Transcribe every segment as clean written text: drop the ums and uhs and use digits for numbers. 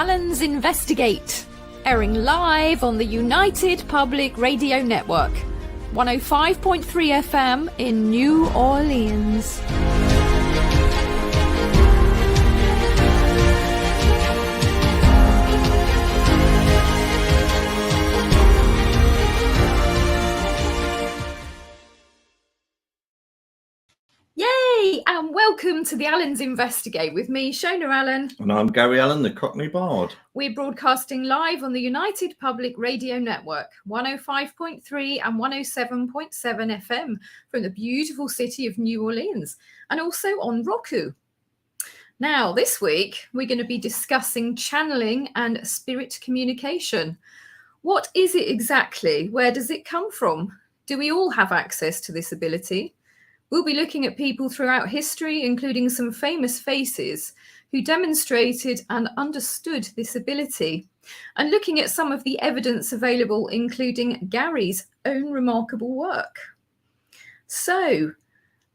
Allen's Investigate, airing live on the United Public Radio Network, 105.3 FM in New Orleans. Yay! And welcome to the Allen's Investigate with me, Shona Allen. And I'm Gary Allen, the Cockney Bard. We're broadcasting live on the United Public Radio Network, 105.3 and 107.7 FM from the beautiful city of New Orleans, and also on Roku. Now, this week, we're going to be discussing channeling and spirit communication. What is it exactly? Where does it come from? Do we all have access to this ability? We'll be looking at people throughout history, including some famous faces who demonstrated and understood this ability, and looking at some of the evidence available, including Gary's own remarkable work. So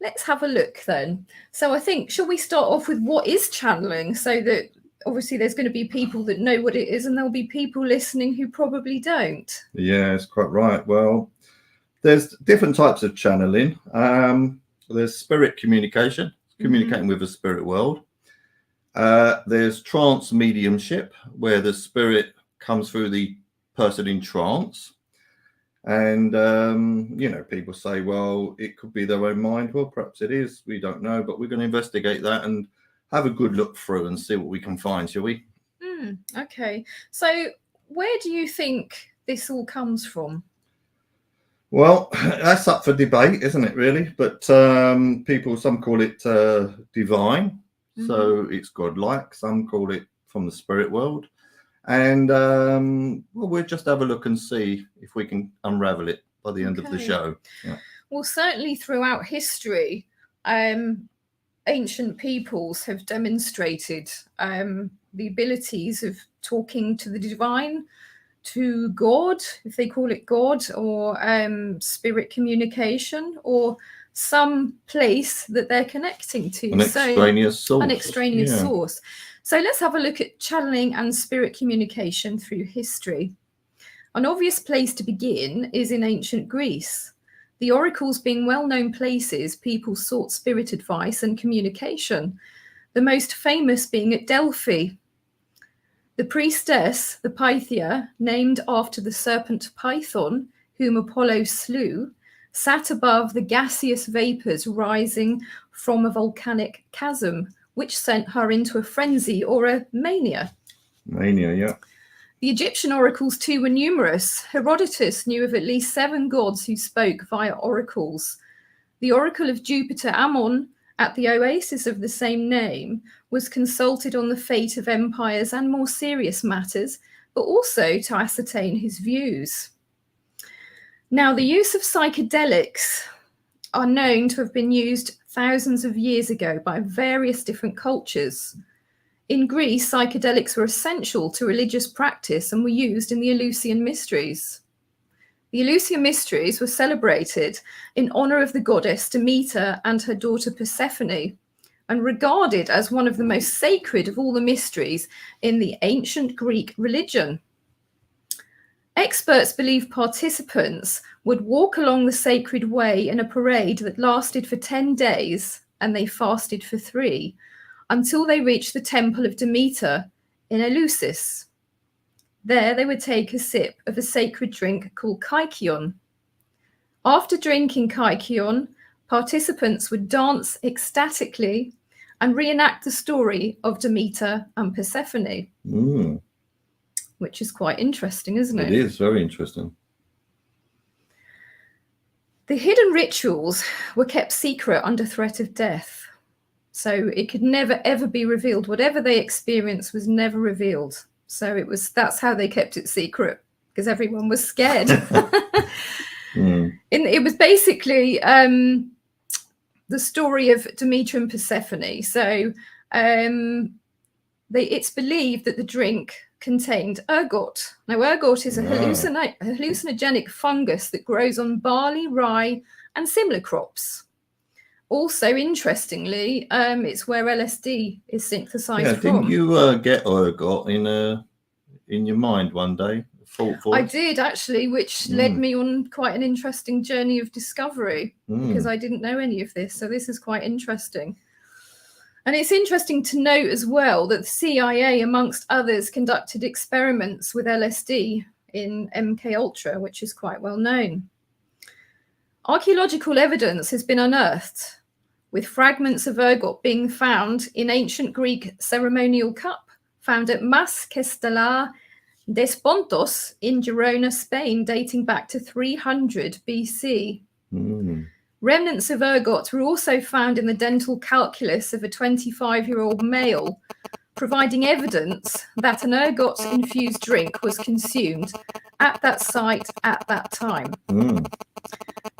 let's have a look then. So I think, shall we start off with what is channeling, so that obviously there's going to be people that know what it is and there'll be people listening who probably don't. Yeah, it's quite right. Well, there's different types of channeling. There's spirit communication, communicating with the spirit world. There's trance mediumship, where the spirit comes through the person in trance. And, people say, well, it could be their own mind. Well, perhaps it is. We don't know, but we're going to investigate that and have a good look through and see what we can find, shall we? Okay. So where do you think this all comes from? Well, that's up for debate, isn't it, really? But some call it divine. So it's godlike. Some call it from the spirit world. And we'll just have a look and see if we can unravel it by the end of the show. Yeah. Well, certainly throughout history, ancient peoples have demonstrated the abilities of talking to the divine, to God, if they call it God, or spirit communication, or some place that they're connecting to. An extraneous source. An extraneous source. So let's have a look at channeling and spirit communication through history. An obvious place to begin is in ancient Greece. The oracles being well-known places people sought spirit advice and communication, the most famous being at Delphi. The priestess, the Pythia, named after the serpent Python, whom Apollo slew, sat above the gaseous vapors rising from a volcanic chasm, which sent her into a frenzy or a mania. Mania, yeah. The Egyptian oracles too were numerous. Herodotus knew of at least 7 gods who spoke via oracles. The oracle of Jupiter Ammon, at the oasis of the same name, was consulted on the fate of empires and more serious matters, but also to ascertain his views. Now, the use of psychedelics are known to have been used thousands of years ago by various different cultures. In Greece, psychedelics were essential to religious practice and were used in the Eleusinian Mysteries. The Eleusinian Mysteries were celebrated in honor of the goddess Demeter and her daughter Persephone, and regarded as one of the most sacred of all the mysteries in the ancient Greek religion. Experts believe participants would walk along the sacred way in a parade that lasted for 10 days, and they fasted for 3, until they reached the temple of Demeter in Eleusis. There they would take a sip of a sacred drink called kykeon. After drinking kykeon, participants would dance ecstatically and reenact the story of Demeter and Persephone. Which is quite interesting, isn't it? It is very interesting. The hidden rituals were kept secret under threat of death. So it could never, ever be revealed. Whatever they experienced was never revealed. So that's how they kept it secret, because everyone was scared. It was basically the story of Demeter and Persephone. So it's believed that the drink contained ergot. Now, ergot is a hallucinogenic fungus that grows on barley, rye, and similar crops. Also, interestingly, it's where LSD is synthesized Yeah, from. didn't you get ergot in your mind one day? Thought I voice? did actually, which led me on quite an interesting journey of discovery because I didn't know any of this. So this is quite interesting. And it's interesting to note as well that the CIA, amongst others, conducted experiments with LSD in MK Ultra, which is quite well known. Archaeological evidence has been unearthed, with fragments of ergot being found in ancient Greek ceremonial cup found at Mas Castelar des Pontos in Girona, Spain, dating back to 300 BC. Remnants of ergot were also found in the dental calculus of a 25-year-old male, providing evidence that an ergot-infused drink was consumed at that site at that time.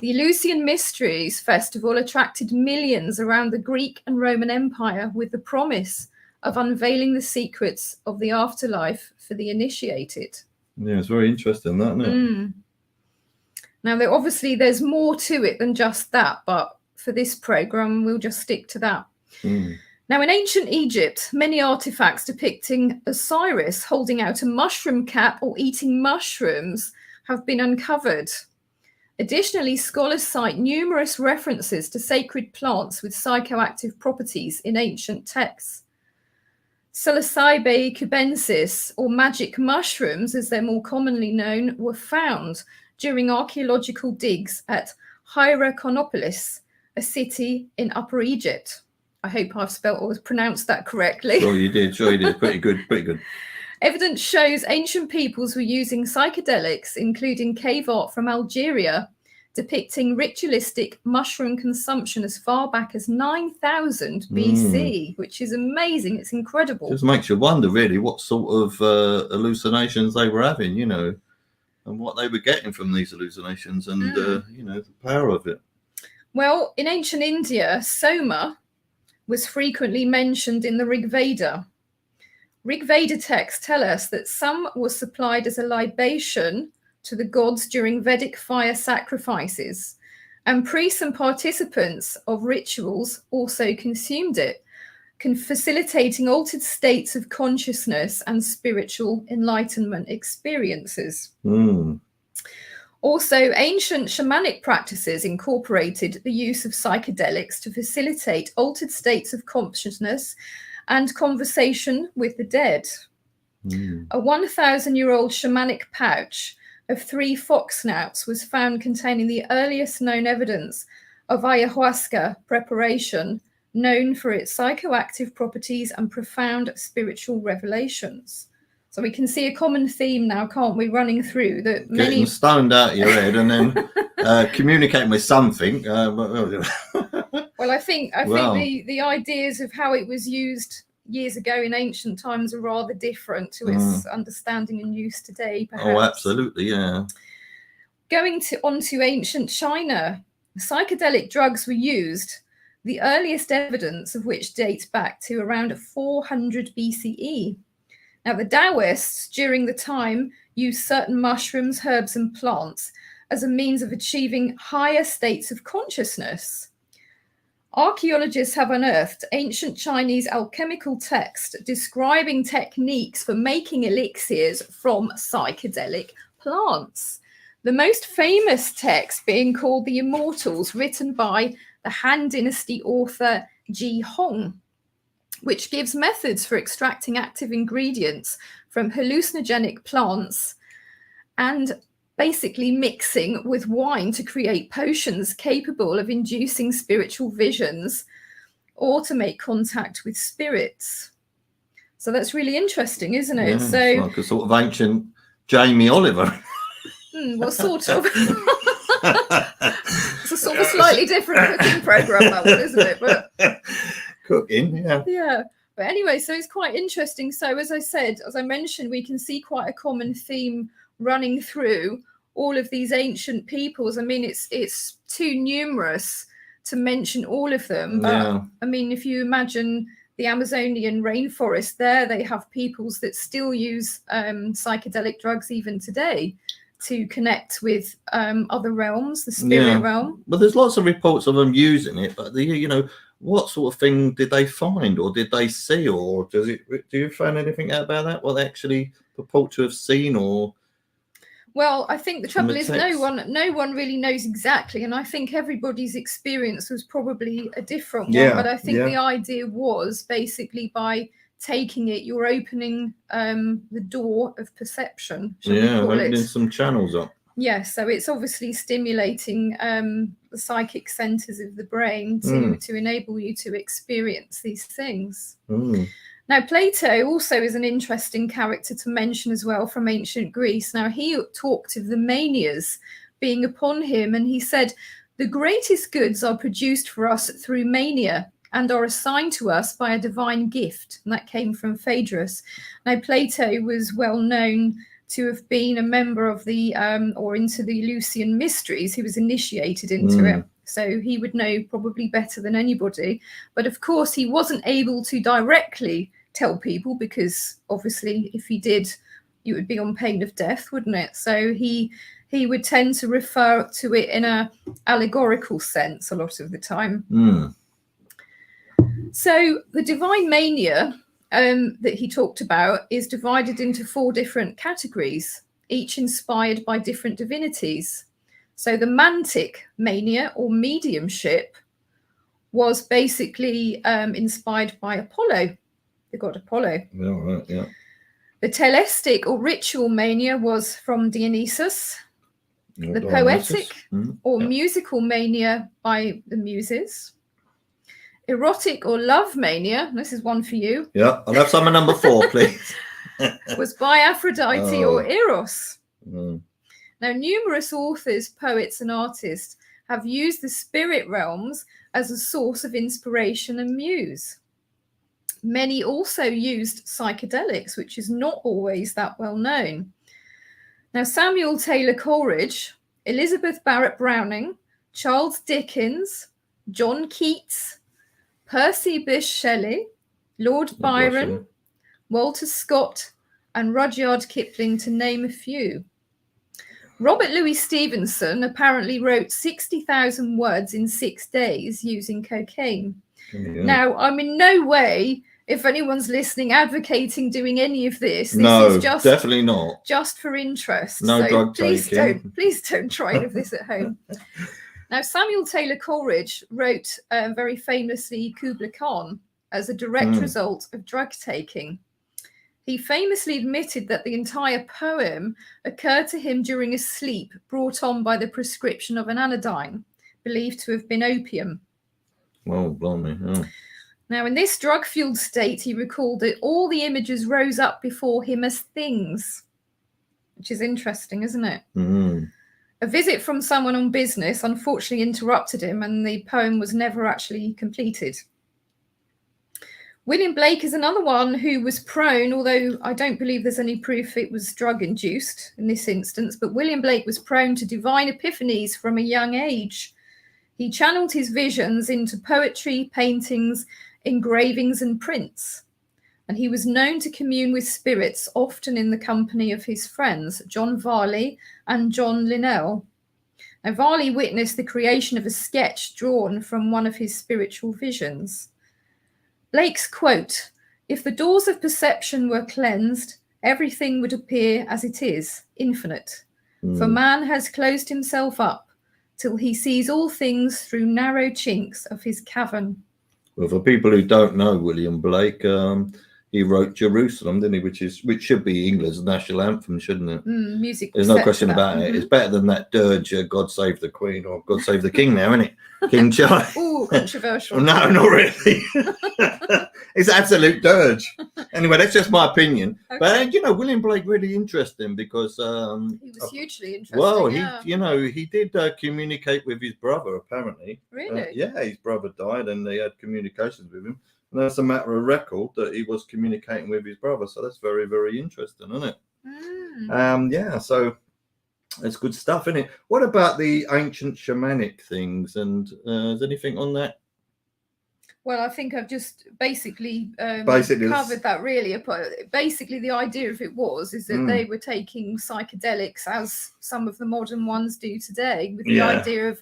The Eleusinian Mysteries Festival attracted millions around the Greek and Roman Empire with the promise of unveiling the secrets of the afterlife for the initiated. Yeah, it's very interesting, that, isn't it? Now, obviously, there's more to it than just that, but for this program, we'll just stick to that. Now, in ancient Egypt, many artifacts depicting Osiris holding out a mushroom cap or eating mushrooms have been uncovered. Additionally, scholars cite numerous references to sacred plants with psychoactive properties in ancient texts. Psilocybe cubensis, or magic mushrooms, as they're more commonly known, were found during archaeological digs at Hierakonpolis, a city in Upper Egypt. I hope I've spelled or pronounced that correctly. Sure you did. Pretty good. Evidence shows ancient peoples were using psychedelics, including cave art from Algeria, depicting ritualistic mushroom consumption as far back as 9000 BC, which is amazing. It's incredible. Just makes you wonder, really, what sort of hallucinations they were having, and what they were getting from these hallucinations and, the power of it. Well, in ancient India, soma was frequently mentioned in the Rig Veda. Rig Veda texts tell us that some was supplied as a libation to the gods during Vedic fire sacrifices, and priests and participants of rituals also consumed it, facilitating altered states of consciousness and spiritual enlightenment experiences. Also, ancient shamanic practices incorporated the use of psychedelics to facilitate altered states of consciousness and conversation with the dead. A 1,000-year-old shamanic pouch of 3 fox snouts was found containing the earliest known evidence of ayahuasca preparation, known for its psychoactive properties and profound spiritual revelations. So we can see a common theme now, can't we, running through that many... Getting stoned out of your head and then communicating with something. Well, I think the ideas of how it was used years ago in ancient times are rather different to its understanding and use today, perhaps. Oh, absolutely, yeah. Going onto ancient China, psychedelic drugs were used, the earliest evidence of which dates back to around 400 BCE. Now, the Taoists during the time used certain mushrooms, herbs, and plants as a means of achieving higher states of consciousness. Archaeologists have unearthed ancient Chinese alchemical texts describing techniques for making elixirs from psychedelic plants. The most famous text being called The Immortals, written by the Han Dynasty author Ji Hong, which gives methods for extracting active ingredients from hallucinogenic plants and basically mixing with wine to create potions capable of inducing spiritual visions or to make contact with spirits. So that's really interesting, isn't it? Yeah, so it's like a sort of ancient Jamie Oliver. Well, sort of. It's a sort of slightly different cooking program, that one, isn't it? But cooking, yeah. But anyway, so it's quite interesting. So as I mentioned, we can see quite a common theme running through all of these ancient peoples. I mean, it's too numerous to mention all of them. But I mean, if you imagine the Amazonian rainforest there, they have peoples that still use psychedelic drugs even today. to connect with other realms, the spirit realm. But there's lots of reports of them using it, but what sort of thing did they find, or did they see, or do you find anything out about that? What they actually purport to have seen, or? Well, I think the trouble is no one really knows exactly, and I think everybody's experience was probably a different one. But I think the idea was basically by taking it, you're opening the door of perception. Opening some channels up. Yeah, so it's obviously stimulating the psychic centers of the brain to enable you to experience these things. Now, Plato also is an interesting character to mention as well from ancient Greece. Now, he talked of the manias being upon him, and he said, "The greatest goods are produced for us through mania and are assigned to us by a divine gift." And that came from Phaedrus. Now, Plato was well known to have been a member of the or into the Eleusinian mysteries. He was initiated into it, so he would know probably better than anybody. But of course, he wasn't able to directly tell people, because obviously if he did, it would be on pain of death, wouldn't it? So he would tend to refer to it in a allegorical sense a lot of the time. So the divine mania that he talked about is divided into 4 different categories, each inspired by different divinities. So the mantic mania, or mediumship, was basically inspired by Apollo, the god Apollo. The telestic or ritual mania was from Dionysus. The poetic or musical mania by the Muses. Erotic or love mania, this is one for you. Yeah, I'll have some at number 4, please. Was by Aphrodite or Eros. Now, numerous authors, poets, and artists have used the spirit realms as a source of inspiration and muse. Many also used psychedelics, which is not always that well known. Now, Samuel Taylor Coleridge, Elizabeth Barrett Browning, Charles Dickens, John Keats, Percy Bysshe Shelley, Lord Byron, Walter Scott, and Rudyard Kipling, to name a few. Robert Louis Stevenson apparently wrote 60,000 words in 6 days using cocaine. Now, I'm in no way, if anyone's listening, advocating doing any of this. This is just definitely not. Just for interest. No drug taking. Please don't try any of this at home. Now, Samuel Taylor Coleridge wrote very famously Kubla Khan as a direct result of drug taking. He famously admitted that the entire poem occurred to him during a sleep brought on by the prescription of an anodyne, believed to have been opium. Oh, blimey. Oh. Now, in this drug-fueled state, he recalled that all the images rose up before him as things, which is interesting, isn't it? A visit from someone on business unfortunately interrupted him, and the poem was never actually completed. William Blake is another one who was prone, although I don't believe there's any proof it was drug-induced in this instance, but William Blake was prone to divine epiphanies from a young age. He channeled his visions into poetry, paintings, engravings, and prints. And he was known to commune with spirits, often in the company of his friends, John Varley and John Linnell. Now, Varley witnessed the creation of a sketch drawn from one of his spiritual visions. Blake's quote, "If the doors of perception were cleansed, everything would appear as it is, infinite. For man has closed himself up till he sees all things through narrow chinks of his cavern." Well, for people who don't know William Blake, he wrote Jerusalem, didn't he? Which should be England's national anthem, shouldn't it? Music. There's no question about it. It's better than that dirge, God Save the Queen, or God Save the King now, isn't it? King Charles. Oh, controversial. No, not really. It's absolute dirge. Anyway, that's just my opinion. Okay. But William Blake really interesting because he was hugely interesting. Well, he did communicate with his brother apparently. Really? Yeah, his brother died, and they had communications with him. And that's a matter of record that he was communicating with his brother. So that's very, very interesting, isn't it? Yeah. So. It's good stuff, isn't it? What about the ancient shamanic things? And is anything on that? Well, I think I've just basically Basically, covered that really. Basically, the idea of it is that they were taking psychedelics as some of the modern ones do today, with the idea of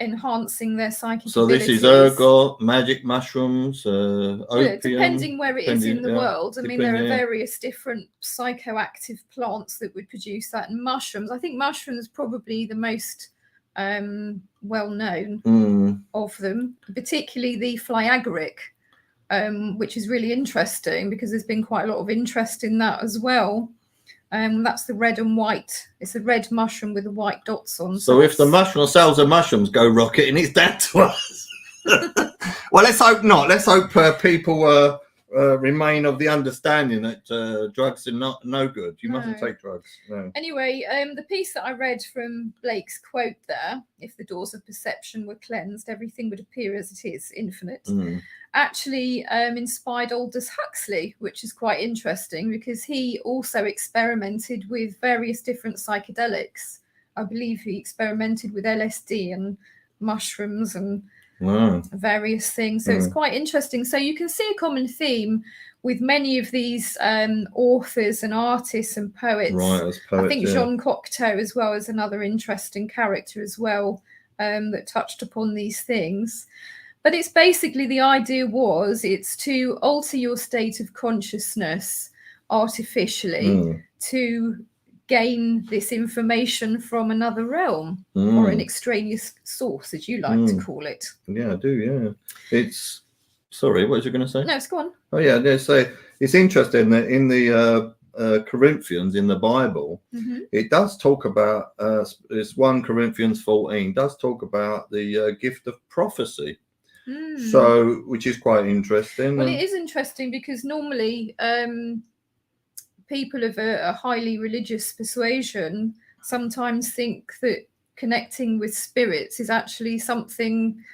enhancing their psychic so abilities. this is ergot, magic mushrooms, opium. Depending where it is in the world. I mean, there are various different psychoactive plants that would produce that, and mushrooms. I think mushrooms probably the most well known of them, particularly the flyagric, which is really interesting because there's been quite a lot of interest in that as well. That's the red and white. It's a red mushroom with the white dots on. So if the mushroom sales of mushrooms go rocketing, it's down to us. Well, let's hope not. Let's hope people remain of the understanding that drugs are no good. You mustn't take drugs. No. Anyway, the piece that I read from Blake's quote there, if the doors of perception were cleansed, everything would appear as it is, infinite, actually inspired Aldous Huxley, which is quite interesting because he also experimented with various different psychedelics. I believe he experimented with LSD and mushrooms and various things. So it's quite interesting. So you can see a common theme with many of these authors and artists and poets. Poets, I think Jean Cocteau as well is another interesting character as well that touched upon these things. But it's basically the idea it's to alter your state of consciousness artificially to gain this information from another realm or an extraneous source, as you like to call it. Yeah, I do. Yeah, it's sorry. What was you going to say? No, it's gone. Oh yeah, they say it's interesting that in the Corinthians in the Bible, it does talk about it's 1 Corinthians 14 does talk about the gift of prophecy. So, which is quite interesting. Well, it is interesting because normally people of a highly religious persuasion sometimes think that connecting with spirits is actually something,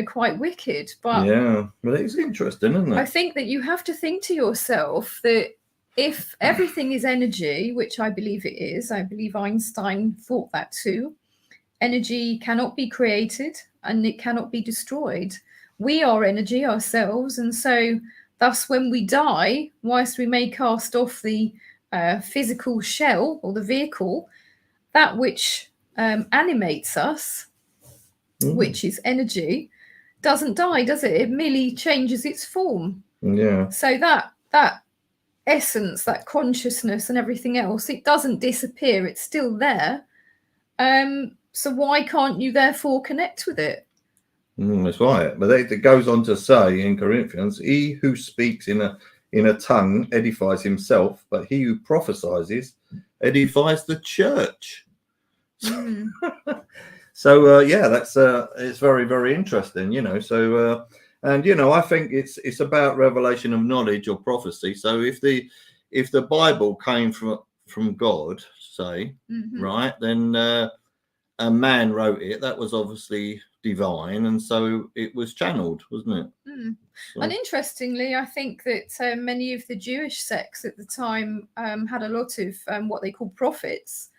quite wicked. But yeah, well, it's interesting, isn't it? I think that you have to think to yourself that if everything is energy, which I believe it is, I believe Einstein thought that too, energy cannot be created and it cannot be destroyed. We are energy ourselves, and so thus when we die, whilst we may cast off the physical shell or the vehicle, that which animates us, which is energy, doesn't die, does it? It merely changes its form. Yeah. So that essence, that consciousness and everything else, it doesn't disappear. It's still there. So why can't you therefore connect with it? That's right. But it goes on to say in Corinthians, he who speaks in a tongue edifies himself, but he who prophesies edifies the church. So yeah, that's it's very, very interesting, So and I think it's about revelation of knowledge or prophecy. So if the Bible came from God, say, right, then a man wrote it. That was obviously divine, and so it was channeled, wasn't it? So. And interestingly, I think that many of the Jewish sects at the time had a lot of what they call prophets.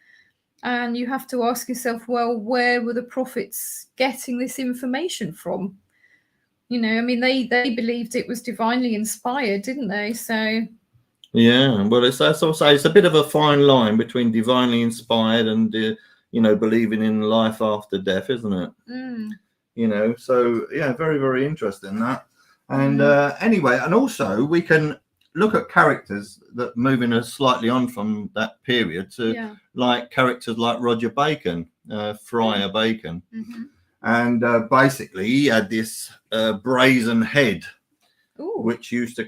And you have to ask yourself, well, where were the prophets getting this information from? I mean, they believed it was divinely inspired, didn't they? So yeah, well, it's a bit of a fine line between divinely inspired and believing in life after death, isn't it? So yeah, very, very interesting that. And anyway, and also we can look at characters that moving us slightly on from that period to like characters like Roger Bacon, Friar Bacon. And basically he had this brazen head, which used to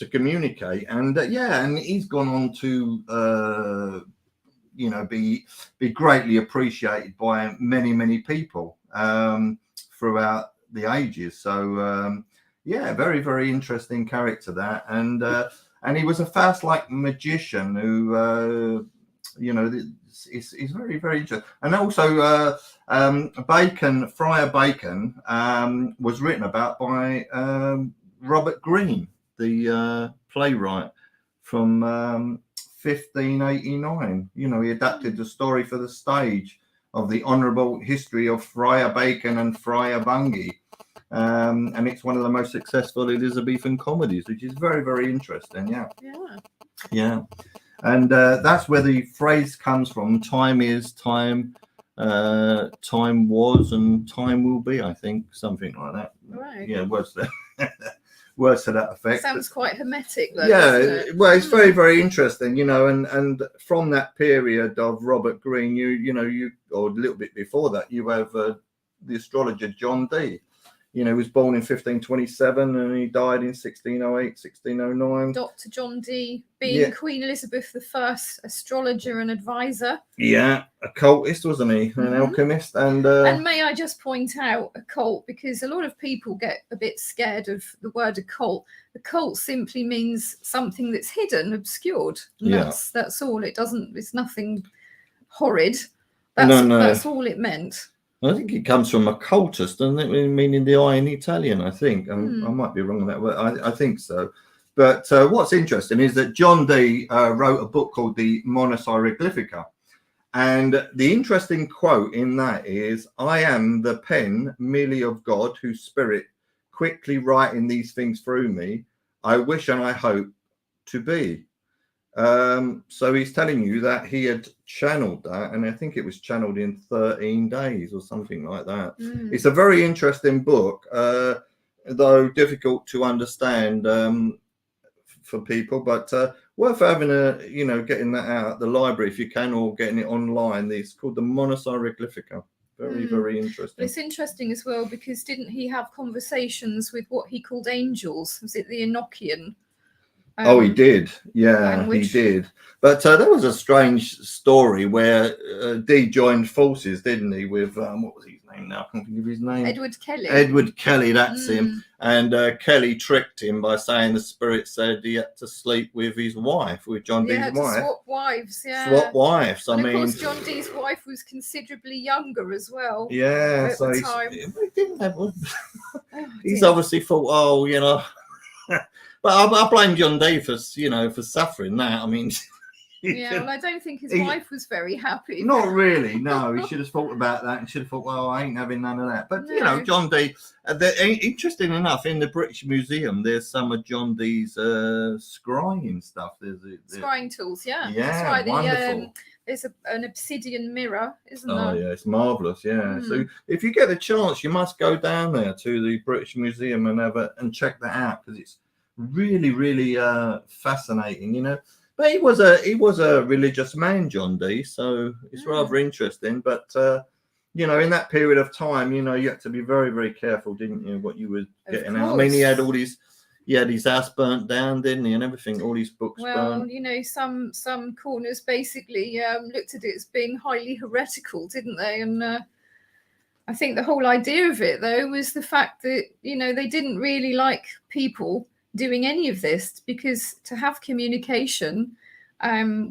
communicate. And and he's gone on to be greatly appreciated by many people throughout the ages. So very, very interesting character that, and he was a fast-like magician who is very, very interesting. And also Friar Bacon was written about by Robert Greene, the playwright from 1589. He adapted the story for the stage of the Honourable History of Friar Bacon and Friar Bungay. And it's one of the most successful Elizabethan comedies, which is very, very interesting. Yeah. And that's where the phrase comes from. Time is, time was, and time will be, I think, something like that. Right. Yeah, words to that effect. Sounds quite hermetic, though. Yeah, well, it's very, very interesting, you know, and from that period of Robert Greene, you or a little bit before that, you have the astrologer John Dee. You know, he was born in 1527 and he died in 1608, 1609. Dr. John Dee, being Queen Elizabeth I astrologer and advisor. Yeah, occultist, wasn't he? An alchemist. And may I just point out occult, because a lot of people get a bit scared of the word occult. Occult simply means something that's hidden, obscured. And that's all. It's nothing horrid. That's all it meant. I think it comes from occultist, doesn't it? Meaning the eye in Italian, I think. I might be wrong on that, but I think so. But what's interesting is that John Dee wrote a book called the Mons Hieroglyphica. And the interesting quote in that is, "I am the pen merely of God, whose spirit quickly writing these things through me, I wish and I hope to be." So he's telling you that he had channeled that, and I think it was channeled in 13 days or something like that. It's a very interesting book, though difficult to understand for people, but worth having getting that out at the library if you can, or getting it online. It's called the Mons Hieroglyphica. Very, very interesting. But it's interesting as well, because didn't he have conversations with what he called angels? Was it the Enochian? He did. Yeah, he did. But there was a strange story where Dee joined forces, didn't he, with what was his name now? I can't think of his name. Edward Kelly. Edward Kelly, that's him. And Kelly tricked him by saying the spirit said he had to sleep with his wife, with John Dee's wife. Swap wives, Swap wives. And of course, John Dee's wife was considerably younger as well. Yeah, at the time. He didn't have one. He's obviously thought, But I blame John Dee for suffering that. I mean, I don't think his wife was very happy. Not really. No, he should have thought about that and should have thought, well, I ain't having none of that. But John Dee. Interesting enough, in the British Museum, there's some of John Dee's scrying stuff. There's scrying tools. Yeah. Yeah, that's right. wonderful. There's an obsidian mirror, isn't there? Oh, yeah, it's marvellous, yeah. So if you get a chance, you must go down there to the British Museum and check that out, because it's really, really fascinating, But he was a religious man, John Dee, so it's rather interesting. But in that period of time, you had to be very, very careful, didn't you, what you were getting out? I mean, he had his house burnt down, didn't he, and everything, all his books burnt. Some corners basically looked at it as being highly heretical, didn't they? And I think the whole idea of it, though, was the fact that they didn't really like people doing any of this, because to have communication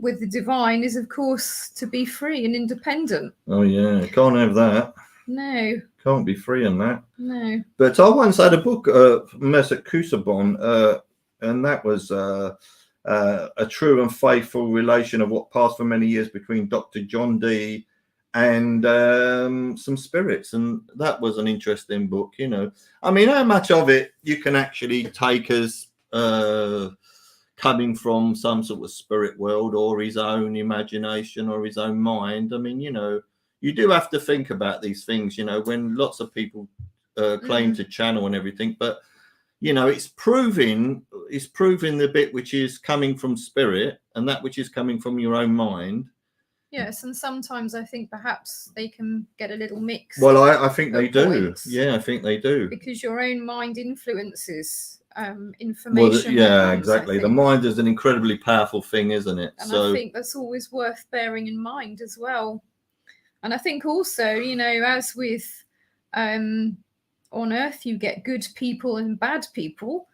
with the divine is, of course, to be free and independent. Oh yeah, can't have that. No, can't be free in that. No. But I once had a book, Messer Kusabon, and that was a true and faithful relation of what passed for many years between Dr. John Dee and some spirits, and that was an interesting book. I mean, how much of it you can actually take as coming from some sort of spirit world, or his own imagination, or his own mind? I mean, you do have to think about these things, when lots of people claim to channel and everything, but it's proving the bit which is coming from spirit and that which is coming from your own mind. Yes, and sometimes I think perhaps they can get a little mixed. Well, I think they do. Yeah, I think they do. Because your own mind influences information. Well, yeah, exactly. The mind is an incredibly powerful thing, isn't it? And I think that's always worth bearing in mind as well. And I think also, as with on Earth, you get good people and bad people.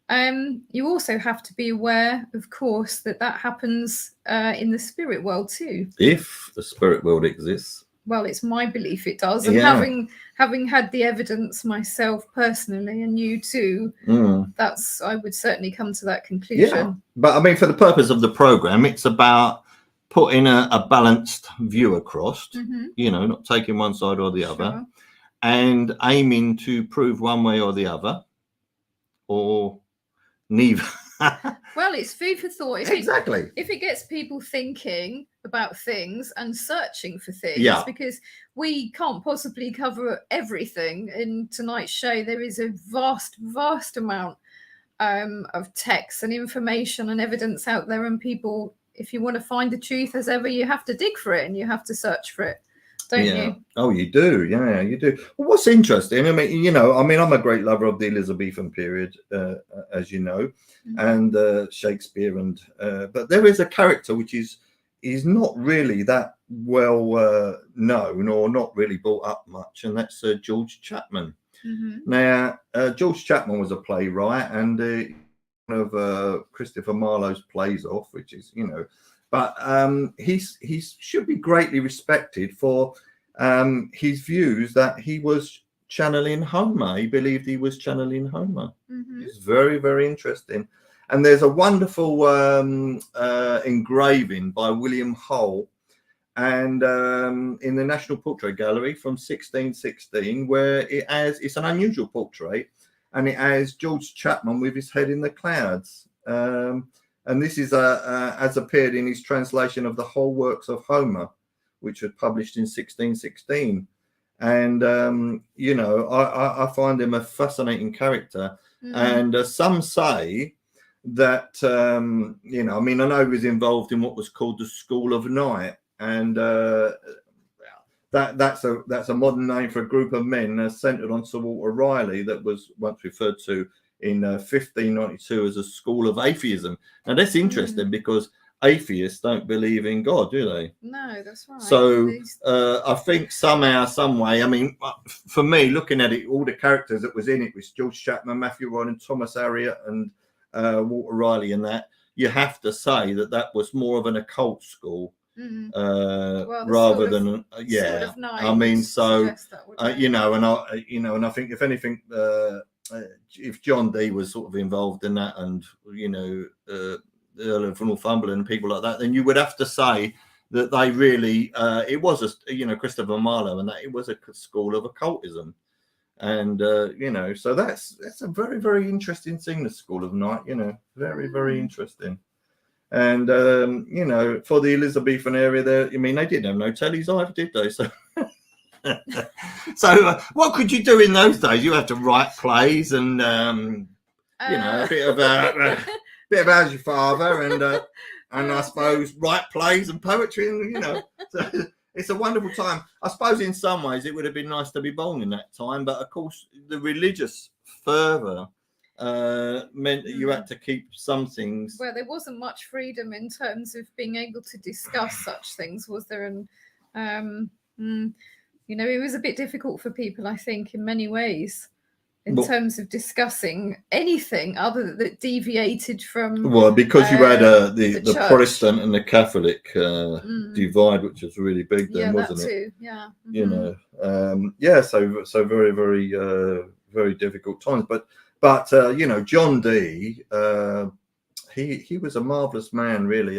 You also have to be aware, of course, that happens in the spirit world too. If the spirit world exists. Well, it's my belief it does. And having had the evidence myself personally, and you too, I would certainly come to that conclusion. Yeah. But I mean, for the purpose of the program, it's about putting a balanced view across, Mm-hmm. not taking one side or the other, Sure. and aiming to prove one way or the other, or neither. Well, it's food for thought. Exactly. If it gets people thinking about things and searching for things, Yeah. because we can't possibly cover everything in tonight's show. There is a vast amount of text and information and evidence out there, and people, if you want to find the truth, as ever, you have to dig for it and you have to search for it, don't you? Oh, you do. Yeah, you do. Well, what's interesting, I'm a great lover of the Elizabethan period, as you know, and Shakespeare, and but there is a character which is not really that well known, or not really brought up much, and that's George Chapman. Now, George Chapman was a playwright, and one of Christopher Marlowe's plays off, which is, but he should be greatly respected for his views that he was channeling Homer. He believed he was channeling Homer. It's very, very interesting. And there's a wonderful engraving by William Hull, and in the National Portrait Gallery from 1616, where it's an unusual portrait, and it has George Chapman with his head in the clouds. And this is as appeared in his translation of the whole works of Homer, which was published in 1616. And I find him a fascinating character. And some say that I know he was involved in what was called the School of Night, and that's a modern name for a group of men centered on Sir Walter Raleigh, that was once referred to in 1592 as a school of atheism. Now that's interesting, because atheists don't believe in God, do they? No, that's right. So I think somehow, some way, for me, looking at it, all the characters that was in it was George Chapman, Matthew Ryan, Thomas Harriot, and Walter Raleigh, and that you have to say that was more of an occult school. Rather than Sort of night, and I think if anything, if John Dee was sort of involved in that, and the Earl of Northumberland, people like that, then you would have to say that they really it was Christopher Marlowe, and that it was a school of occultism. And so that's a very, very interesting thing, the School of Night, very, very interesting. And for the Elizabethan area there, they didn't have no tellies either, did they? So what could you do in those days? You have to write plays, and a bit of How's Your Father, and I suppose write plays and poetry, and so it's a wonderful time. I suppose in some ways it would have been nice to be born in that time, but of course the religious fervour meant that you had to keep some things. Well, there wasn't much freedom in terms of being able to discuss such things, was there? And it was a bit difficult for people, I think, in many ways, in terms of discussing anything other that deviated from. Well, because you had the Protestant and the Catholic divide, which was really big then, wasn't it? Yeah. So very, very, very difficult times, but John Dee, he was a marvelous man, really.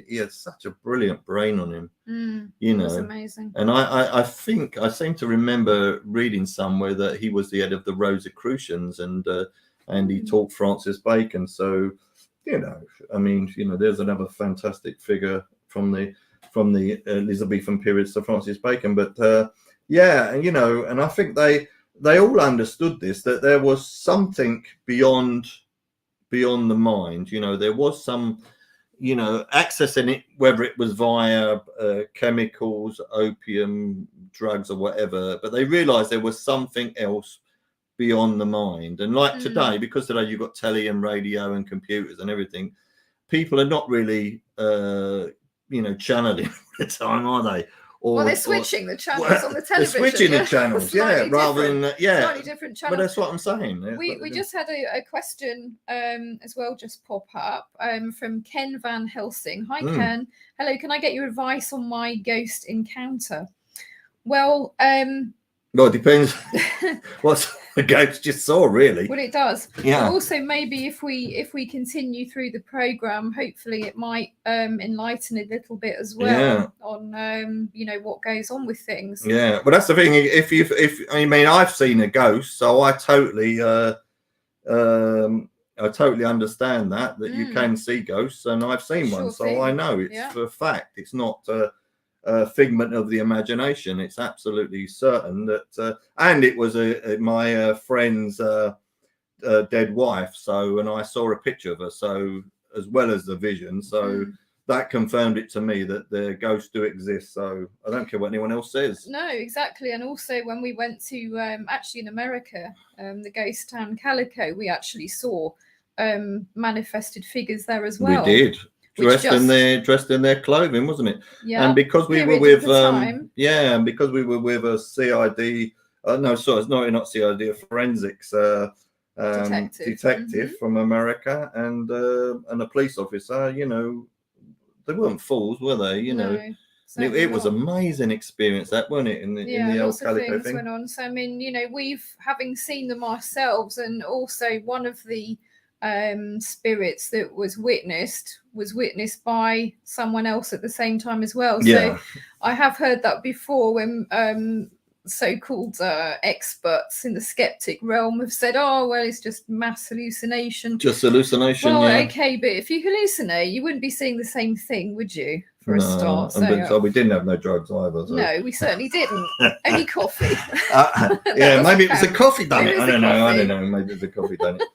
He had such a brilliant brain on him. It was amazing. And I think I seem to remember reading somewhere that he was the head of the Rosicrucians, and he taught Francis Bacon. So there's another fantastic figure from the Elizabethan period, Sir Francis Bacon. But and I think they all understood this, that there was something beyond the mind. There was some accessing it, whether it was via chemicals, opium, drugs, or whatever, but they realized there was something else beyond the mind. And like today, because today you've got telly and radio and computers and everything, people are not really channeling all the time, are they? They're switching the channels on the television. They're switching the channels, rather than slightly different channels. But that's what I'm saying. We just had a question as well just pop up from Ken Van Helsing. Hi, Ken. Hello. Can I get your advice on my ghost encounter? Well, it depends. the ghost just saw, really. Well, it does. Yeah. But also, maybe if we continue through the program, hopefully it might enlighten a little bit as well on you know, what goes on with things. Yeah, but that's the thing. If I mean, I've seen a ghost, so I totally understand that you can see ghosts, and I've seen one, so I know it's for a fact. It's not a figment of the imagination. It's absolutely certain that, and it was my friend's dead wife. So, and I saw a picture of her, so as well as the vision. So that confirmed it to me that the ghosts do exist. So I don't care what anyone else says. No, exactly. And also when we went to actually in America, the ghost town Calico, we actually saw manifested figures there as well. We did. Dressed in their clothing, wasn't it? Yeah. And because we were with and because we were with a CID, no, sorry, it's not CID, a forensics detective from America, and a police officer. You know, they weren't fools, were they? You know, it was an amazing experience, that, wasn't it? In the old Calico thing. Went on. So I mean, you know, having seen them ourselves, and also one of the spirits that was witnessed by someone else at the same time as well. So I have heard that before, when so-called experts in the skeptic realm have said, oh well, it's just mass hallucination. Well, okay, but if you hallucinate, you wouldn't be seeing the same thing, would you, for a start? So we didn't have no drugs either. So. No, we certainly didn't. Only coffee. Maybe it was the coffee done it. I don't know. Maybe it was the coffee done it.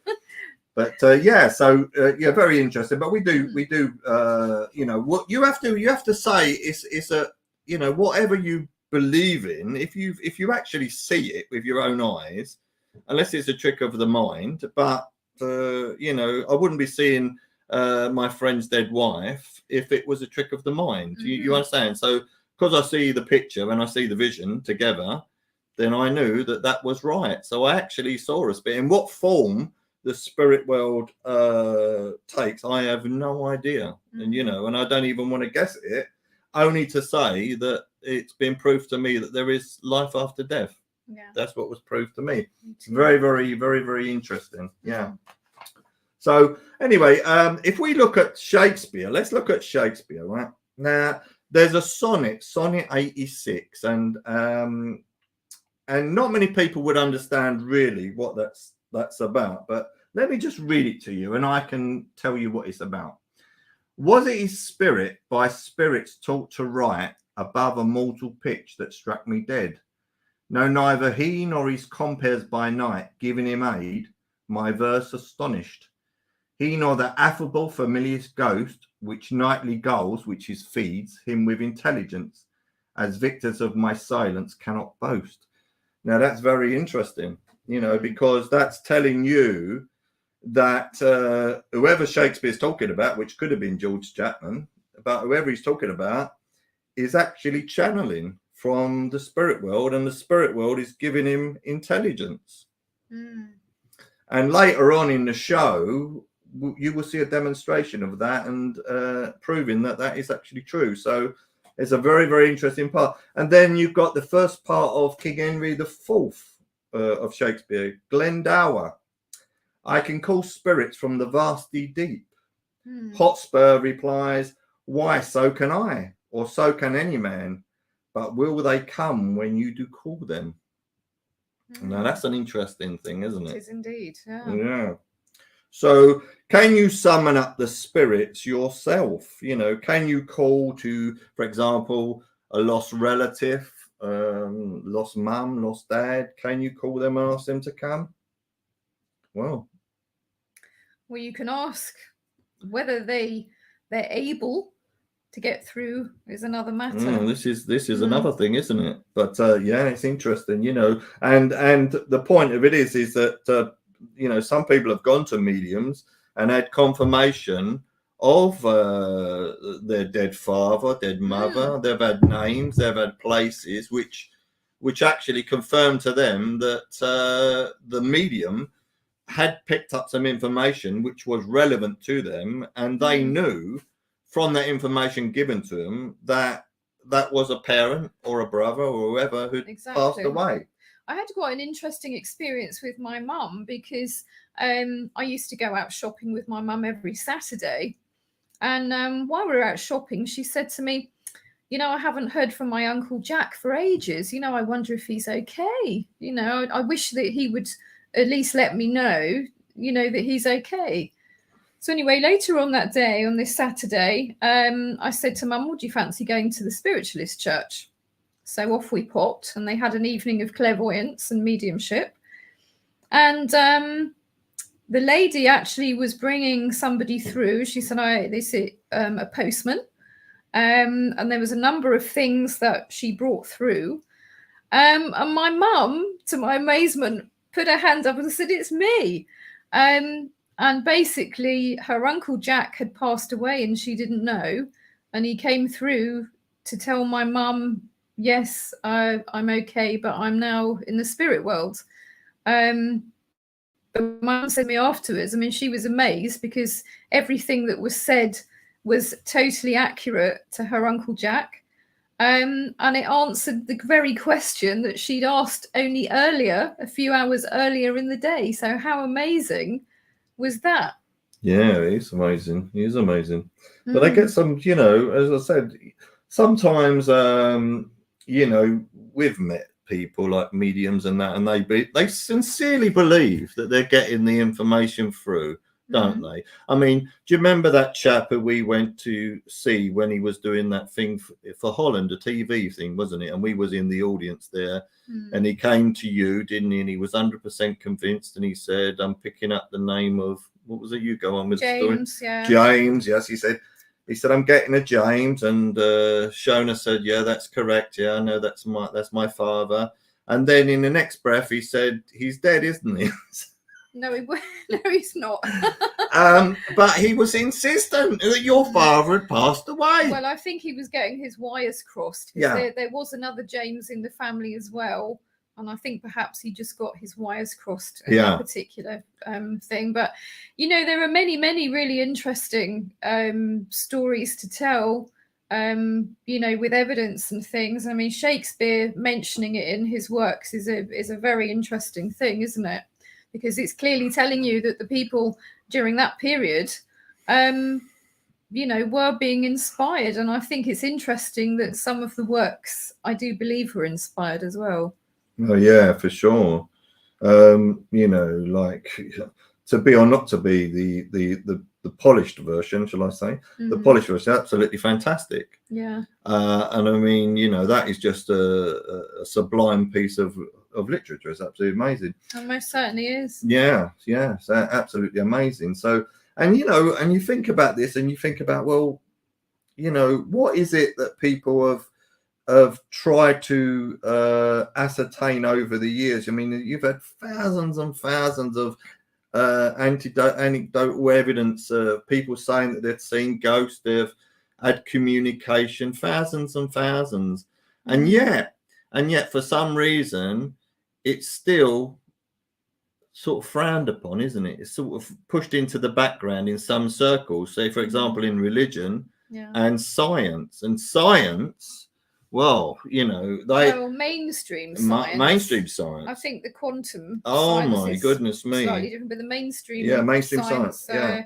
But very interesting. But we do, you know, what you have to say is a, you know, whatever you believe in, if you actually see it with your own eyes, unless it's a trick of the mind. But you know, I wouldn't be seeing my friend's dead wife if it was a trick of the mind. You understand? So because I see the picture and I see the vision together, then I knew that was right. So I actually saw a spirit. In what form the spirit world takes, I have no idea. And you know, and I don't even want to guess it, only to say that it's been proved to me that there is life after death. That's what was proved to me. It's very, very, very, very interesting. So anyway, if we look at Shakespeare, let's look at Shakespeare. Right now, there's a sonnet 86, and not many people would understand really what that's about, but let me just read it to you and I can tell you what it's about. Was it his spirit by spirits taught to write above a mortal pitch that struck me dead? No, neither he nor his compeers by night giving him aid, my verse astonished. He nor the affable familiar ghost which nightly gulls, which is feeds him with intelligence, as victors of my silence cannot boast. Now that's very interesting, you know, because that's telling you that whoever Shakespeare's talking about, which could have been George Chapman, but whoever he's talking about is actually channeling from the spirit world, and the spirit world is giving him intelligence. And later on in the show, you will see a demonstration of that, and proving that is actually true. So it's a very, very interesting part. And then you've got the first part of King Henry IV of Shakespeare, Glendower. I can call spirits from the vasty deep. Hotspur replies, why, so can I, or so can any man, but will they come when you do call them? Now that's an interesting thing, isn't it? It is indeed. Yeah. So can you summon up the spirits yourself? You know, can you call to, for example, a lost relative, lost mum, lost dad? Can you call them and ask them to come? Well, you can ask. Whether they're able to get through is another matter. This is another thing, isn't it? But it's interesting, you know. And the point of it is that you know, some people have gone to mediums and had confirmation of their dead father, dead mother. They've had names, they've had places which actually confirmed to them that the medium had picked up some information which was relevant to them, and they knew from that information given to them that was a parent or a brother or whoever who'd passed away. I had quite an interesting experience with my mum because I used to go out shopping with my mum every Saturday. And while we were out shopping, she said to me, I haven't heard from my Uncle Jack for ages. I wonder if he's okay. I wish that he would at least let me know, that he's okay. So anyway, later on that day, on this Saturday, I said to Mum, would you fancy going to the spiritualist church? So off we popped, and they had an evening of clairvoyance and mediumship. And the lady actually was bringing somebody through. She said, they said a postman. And there was a number of things that she brought through. And my mum, to my amazement, put her hand up and said, it's me. And basically, her Uncle Jack had passed away and she didn't know. And he came through to tell my mum, yes, I'm okay, but I'm now in the spirit world. But my mum said to me afterwards, I mean, she was amazed because everything that was said was totally accurate to her Uncle Jack. And it answered the very question that she'd asked only earlier, a few hours earlier in the day. So how amazing was that? Yeah, it's amazing. He is amazing. But I get some, as I said, sometimes, we've met people like mediums and that, and they sincerely believe that they're getting the information through, don't they? I mean, do you remember that chap who we went to see when he was doing that thing for Holland, a TV thing, wasn't it? And we was in the audience there, and he came to you, didn't he? And he was 100% convinced, and he said, I'm picking up the name of, what was it? You go on with James, the story. Yeah. James, yes, he said, I'm getting a James, and Shona said, yeah, that's correct. Yeah, I know that's my father. And then in the next breath, he said, he's dead, isn't he? No, he's not. But he was insistent that your father had passed away. Well, I think he was getting his wires crossed. Yeah. There was another James in the family as well. And I think perhaps he just got his wires crossed in that particular thing. But, there are many, many really interesting stories to tell, with evidence and things. I mean, Shakespeare mentioning it in his works is a very interesting thing, isn't it? Because it's clearly telling you that the people during that period, were being inspired. And I think it's interesting that some of the works, I do believe, were inspired as well. Oh, yeah, for sure. Like to be or not to be the polished version, shall I say? The polished version, absolutely fantastic. Yeah. And I mean, that is just a sublime piece of literature. It's absolutely amazing. It most certainly is. Yeah, it's absolutely amazing. So, and you think about this, and you think about, well, what is it that people have tried to ascertain over the years? I mean, you've had thousands and thousands of anecdotal evidence of people saying that they've seen ghosts, they've had communication, thousands and thousands, and yet for some reason it's still sort of frowned upon, isn't it? It's sort of pushed into the background in some circles, say for example in religion and science. Well, mainstream science. Mainstream science. I think the quantum. Oh my goodness me! Slightly different, but the mainstream. Yeah, mainstream science. I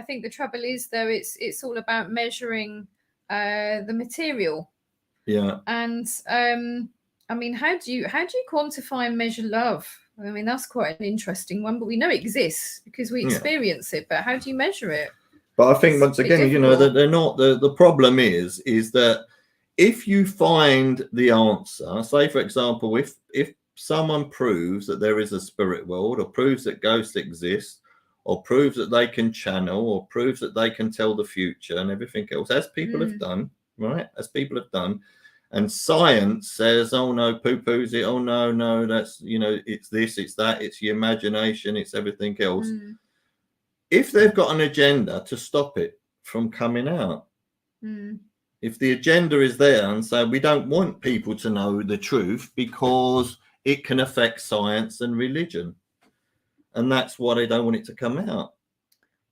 think the trouble is, though, it's all about measuring the material. Yeah. And I mean, how do you quantify and measure love? I mean, that's quite an interesting one. But we know it exists because we experience it. But how do you measure it? But I think once again, that they're not. The problem is that if you find the answer, say for example, if someone proves that there is a spirit world, or proves that ghosts exist, or proves that they can channel, or proves that they can tell the future and everything else, as people have done, right? As people have done, and science says, oh no, poo-poos it, oh no, that's, it's this, it's that, it's your imagination, it's everything else. If they've got an agenda to stop it from coming out, if the agenda is there and say, we don't want people to know the truth because it can affect science and religion, and that's why they don't want it to come out.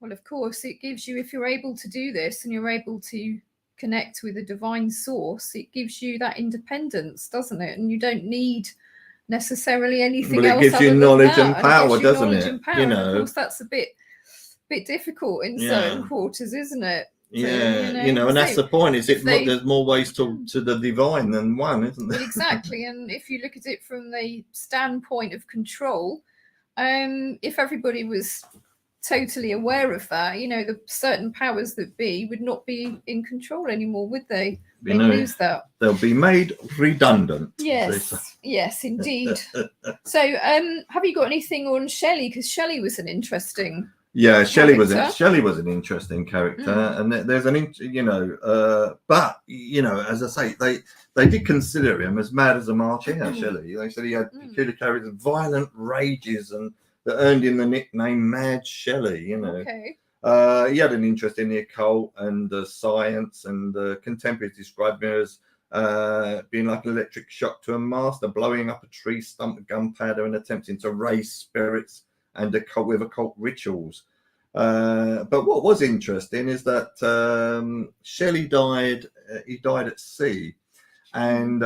Well, of course, it gives you, if you're able to do this and you're able to connect with a divine source, it gives you that independence, doesn't it? And you don't need necessarily anything But it else gives other you than knowledge that. and And it power, gives you doesn't knowledge it? and power. You And of know, course, that's a bit difficult in certain quarters, isn't it? yeah, and that's the point. Is there's more ways to the divine than one, isn't there? Well, exactly. And if you look at it from the standpoint of control, if everybody was totally aware of that, the certain powers that be would not be in control anymore, would they? They lose that. They'll be made redundant. Yes, indeed. So, have you got anything on Shelley? Because Shelley was an interesting. Yeah, Shelley was an interesting character, and there's but as I say, they did consider him as mad as a March hare. Shelley, they said he had peculiar characters, violent rages, and that earned him the nickname Mad Shelley. Okay. He had an interest in the occult and science, and contemporaries described him as being like an electric shock to a master, blowing up a tree stump with gunpowder and attempting to raise spirits and with occult rituals. But what was interesting is that Shelley died. He died at sea, and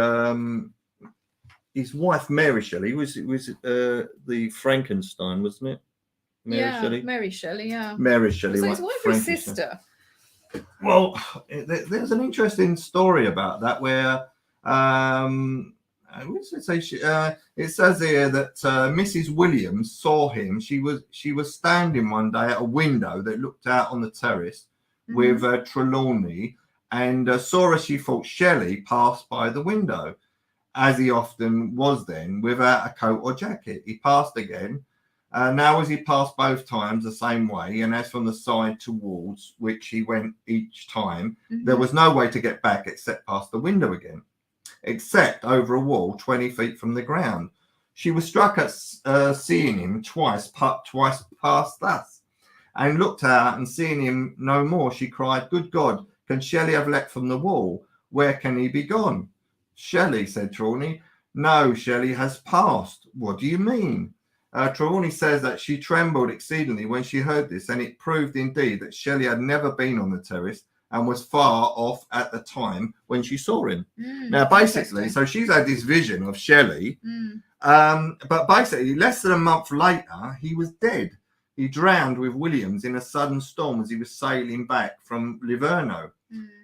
his wife Mary Shelley was the Frankenstein, wasn't it? Mary Shelley. Yeah. Mary Shelley. So his wife was sister. Well, there's an interesting story about that where it says here that Mrs. Williams saw him. She was standing one day at a window that looked out on the terrace with Trelawney, and saw as she thought Shelley passed by the window, as he often was then, without a coat or jacket. He passed again. Now, as he passed both times the same way, and as from the side towards which he went each time, there was no way to get back except past the window again, except over a wall 20 feet from the ground. She was struck at seeing him twice past thus, and looked out, and seeing him no more, she cried, "Good God, can Shelley have leapt from the wall? Where can he be gone?" "Shelley," said Trelawney. "No, Shelley has passed." "What do you mean?" Trelawney says that she trembled exceedingly when she heard this, and it proved indeed that Shelley had never been on the terrace and was far off at the time when she saw him. Now, basically, so she's had this vision of Shelley, but basically, less than a month later, he was dead. He drowned with Williams in a sudden storm as he was sailing back from Livorno.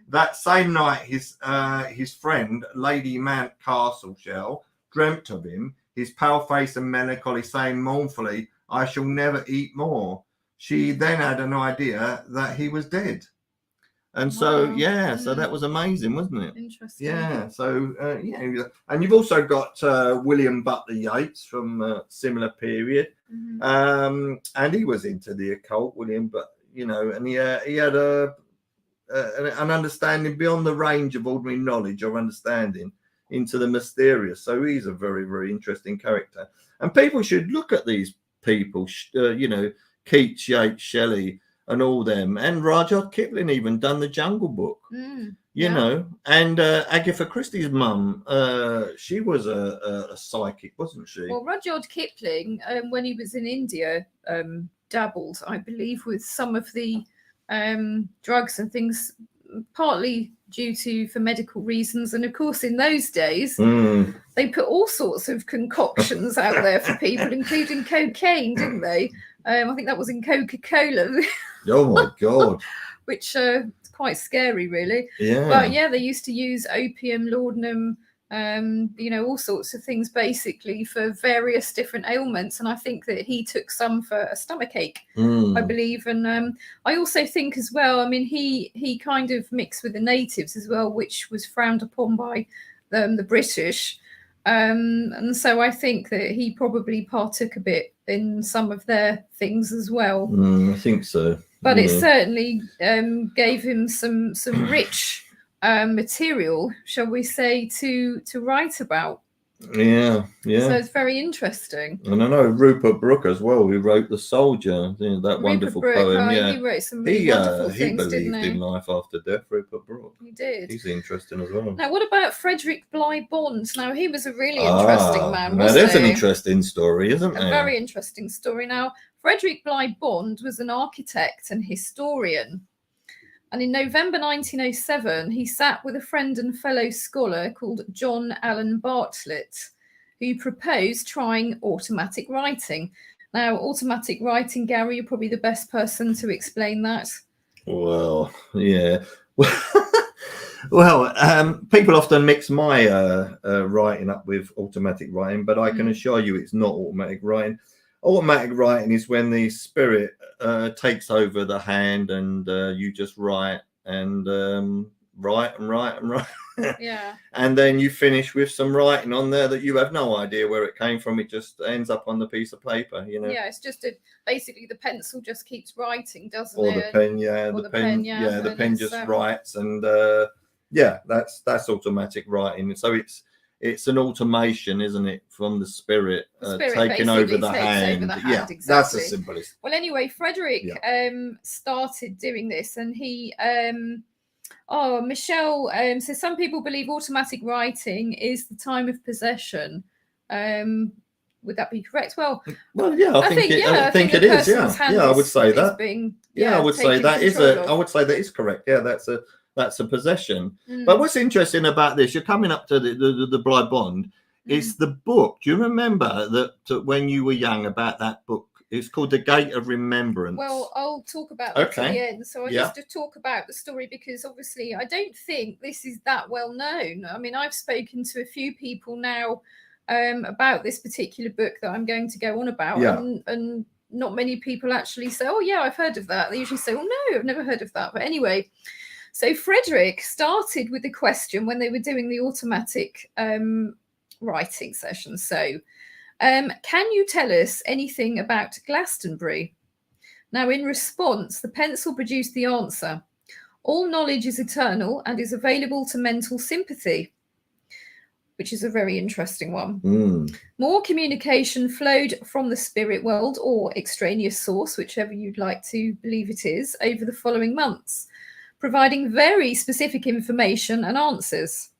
That same night, his friend, Lady Mount Castleshell, dreamt of him, his pale face and melancholy, saying mournfully, "I shall never eat more." She then had an idea that he was dead. And so, so that was amazing, wasn't it? Interesting. Yeah. So, and you've also got William Butler Yeats from a similar period. And he was into the occult, William, but, and he had an understanding beyond the range of ordinary knowledge or understanding into the mysterious. So he's a very, very interesting character. And people should look at these people, Keats, Yeats, Shelley, and all them, and Rudyard Kipling even done the Jungle Book, and Agatha Christie's mum, she was a psychic, wasn't she? Well, Rudyard Kipling, when he was in India, dabbled, I believe, with some of the drugs and things, partly for medical reasons. And of course, in those days, they put all sorts of concoctions out there for people, including cocaine, didn't they? I think that was in Coca-Cola. Oh my God. Which is quite scary, really. Yeah. But yeah, they used to use opium, laudanum, all sorts of things basically for various different ailments. And I think that he took some for a stomachache, I believe. And I also think as well, I mean, he kind of mixed with the natives as well, which was frowned upon by the British. And so I think that he probably partook a bit in some of their things as well. I think so. But it certainly gave him some rich material, shall we say, to write about. Yeah. So it's very interesting. And I know Rupert Brooke as well, who wrote The Soldier, that wonderful poem. He wrote some really wonderful things, didn't he? He believed in life after death, Rupert Brooke. He did. He's interesting as well. Now, what about Frederick Bligh Bond? Now, he was a really interesting man, wasn't he? Now, there's an interesting story, isn't there? A very interesting story. Now, Frederick Bligh Bond was an architect and historian. And in November 1907, he sat with a friend and fellow scholar called John Allen Bartlett, who proposed trying automatic writing. Now, automatic writing, Gary, you're probably the best person to explain that. Well, yeah. Well, people often mix my writing up with automatic writing, but I can assure you it's not automatic writing. Automatic writing is when the spirit takes over the hand, and you just write and write and write and write. Yeah. And then you finish with some writing on there that you have no idea where it came from. It just ends up on the piece of paper, you know. Yeah, it's just basically the pencil just keeps writing, doesn't or it? the pen, yeah, Or the pen, yeah, the pen just writes, and yeah, that's automatic writing. So it's an automation, isn't it, from the spirit, taking over the hand. Yeah, exactly. that's the simplest. Well, anyway, Frederick started doing this, and he Michelle says some people believe automatic writing is the time of possession. Would that be correct? Well, yeah, I think it is. Yeah, I would say that. I would say that is I would say that is correct. Yeah, that's a possession. But what's interesting about this, you're coming up to the Bly Bond, is the book. Do you remember that when you were young about that book? It's called The Gate of Remembrance. Well, I'll talk about that at the end. So I just to talk about the story, because obviously I don't think this is that well known. I mean, I've spoken to a few people now about this particular book that I'm going to go on about, and not many people actually say, oh yeah, I've heard of that. They usually say, oh no, I've never heard of that. But anyway, so Frederick started with the question when they were doing the automatic writing session. So can you tell us anything about Glastonbury? Now, in response, the pencil produced the answer: all knowledge is eternal and is available to mental sympathy, which is a very interesting one. More communication flowed from the spirit world or extraneous source, whichever you'd like to believe it is, over the following months, providing very specific information and answers.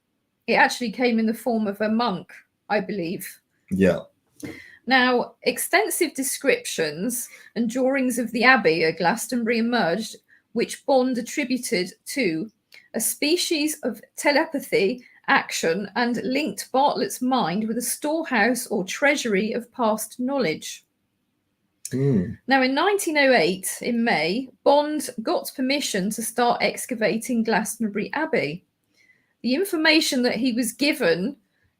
It actually came in the form of a monk, I believe. Yeah. Now, extensive descriptions and drawings of the abbey at Glastonbury emerged, which Bond attributed to a species of telepathy action and linked Bartlett's mind with a storehouse or treasury of past knowledge. Now, in 1908, in May, Bond got permission to start excavating Glastonbury Abbey. The information that he was given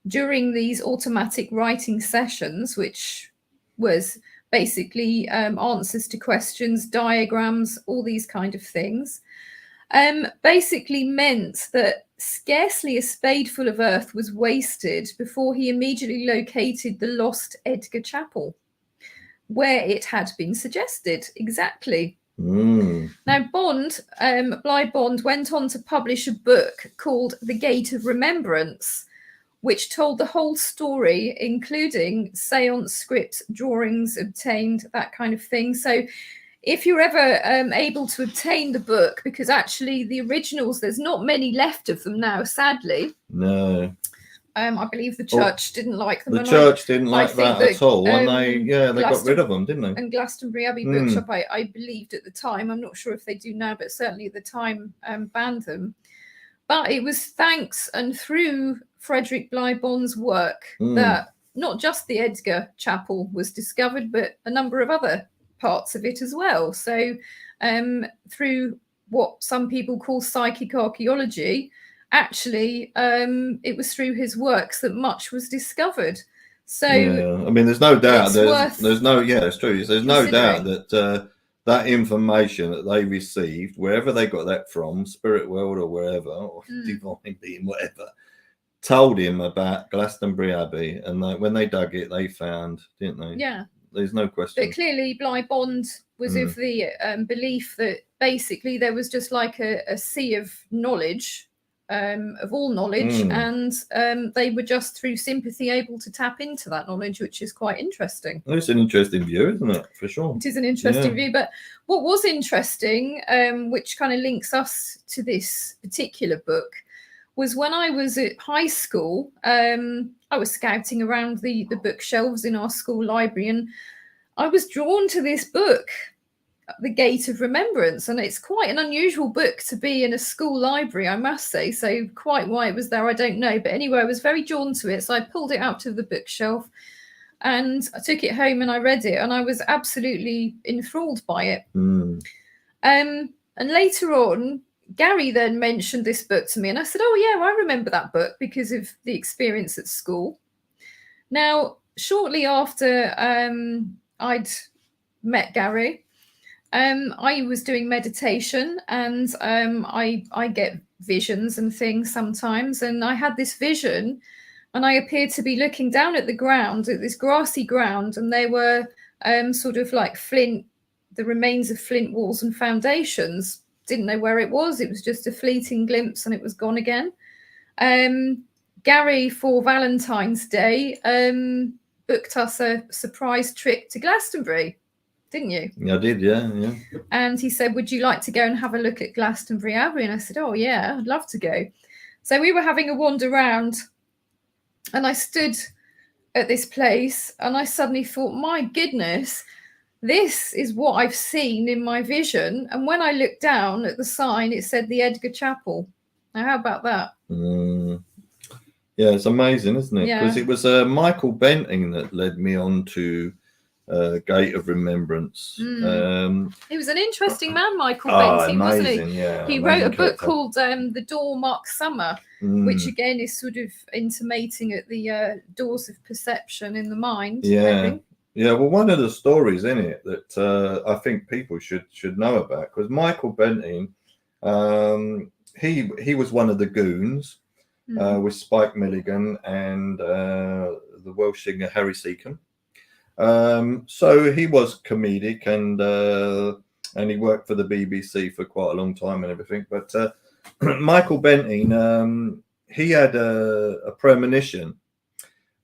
during these automatic writing sessions, which was basically answers to questions, diagrams, all these kind of things, basically meant that scarcely a spadeful of earth was wasted before he immediately located the lost Edgar Chapel, where it had been suggested. Exactly. Now, Bly Bond went on to publish a book called The Gate of Remembrance, which told the whole story, including seance scripts, drawings obtained, that kind of thing. So if you're ever able to obtain the book, because actually the originals, there's not many left of them now, sadly. No. I believe the church didn't like them. The church didn't like that at all. And they got rid of them, didn't they? And Glastonbury Abbey Bookshop, I believed at the time, I'm not sure if they do now, but certainly at the time banned them. But it was thanks and through Frederick Bly Bond's work that not just the Edgar Chapel was discovered, but a number of other parts of it as well. So through what some people call psychic archaeology, actually it was through his works that much was discovered. So I mean, there's no doubt there's no it's true. There's no doubt that that information that they received, wherever they got that from, spirit world or wherever, or divine being, whatever, told him about Glastonbury Abbey, and when they dug it, they found, didn't they? Yeah. There's no question. But clearly, Bly Bond was of the belief that basically there was just like a sea of knowledge, of all knowledge, and they were just through sympathy able to tap into that knowledge, which is quite interesting. It's an interesting view, isn't it? For sure. It is an interesting view. But what was interesting, which kind of links us to this particular book, was when I was at high school, I was scouting around the bookshelves in our school library, and I was drawn to this book. The Gate of Remembrance, and it's quite an unusual book to be in a school library, I must say. So quite why it was there, I don't know. But anyway, I was very drawn to it, so I pulled it out of the bookshelf and I took it home and I read it, and I was absolutely enthralled by it. And later on, Gary then mentioned this book to me, and I said, oh yeah, I remember that book because of the experience at school. Now, shortly after I'd met Gary, I was doing meditation, and I get visions and things sometimes, and I had this vision, and I appeared to be looking down at the ground, at this grassy ground, and there were sort of like flint, the remains of flint walls and foundations. Didn't know where it was. It was just a fleeting glimpse, and it was gone again. Gary, for Valentine's Day, booked us a surprise trip to Glastonbury, didn't you? I did, yeah. And he said, would you like to go and have a look at Glastonbury Abbey? And I said, oh yeah, I'd love to go. So we were having a wander around, and I stood at this place, and I suddenly thought, my goodness, this is what I've seen in my vision. And when I looked down at the sign, it said the Edgar Chapel. Now, how about that? Yeah, it's amazing, isn't it? Yeah. Because it was Michael Benting that led me on to Gate of Remembrance. He was an interesting man, Michael Benting, wasn't he? Yeah, he wrote a book called The Door Marks Summer, which again is sort of intimating at the doors of perception in the mind. Yeah. Yeah, well, one of the stories in it that I think people should know about, because Michael Benting, he was one of the goons with Spike Milligan and the Welsh singer Harry Seacombe. So he was comedic, and he worked for the BBC for quite a long time and everything. But Michael Benting, he had a premonition,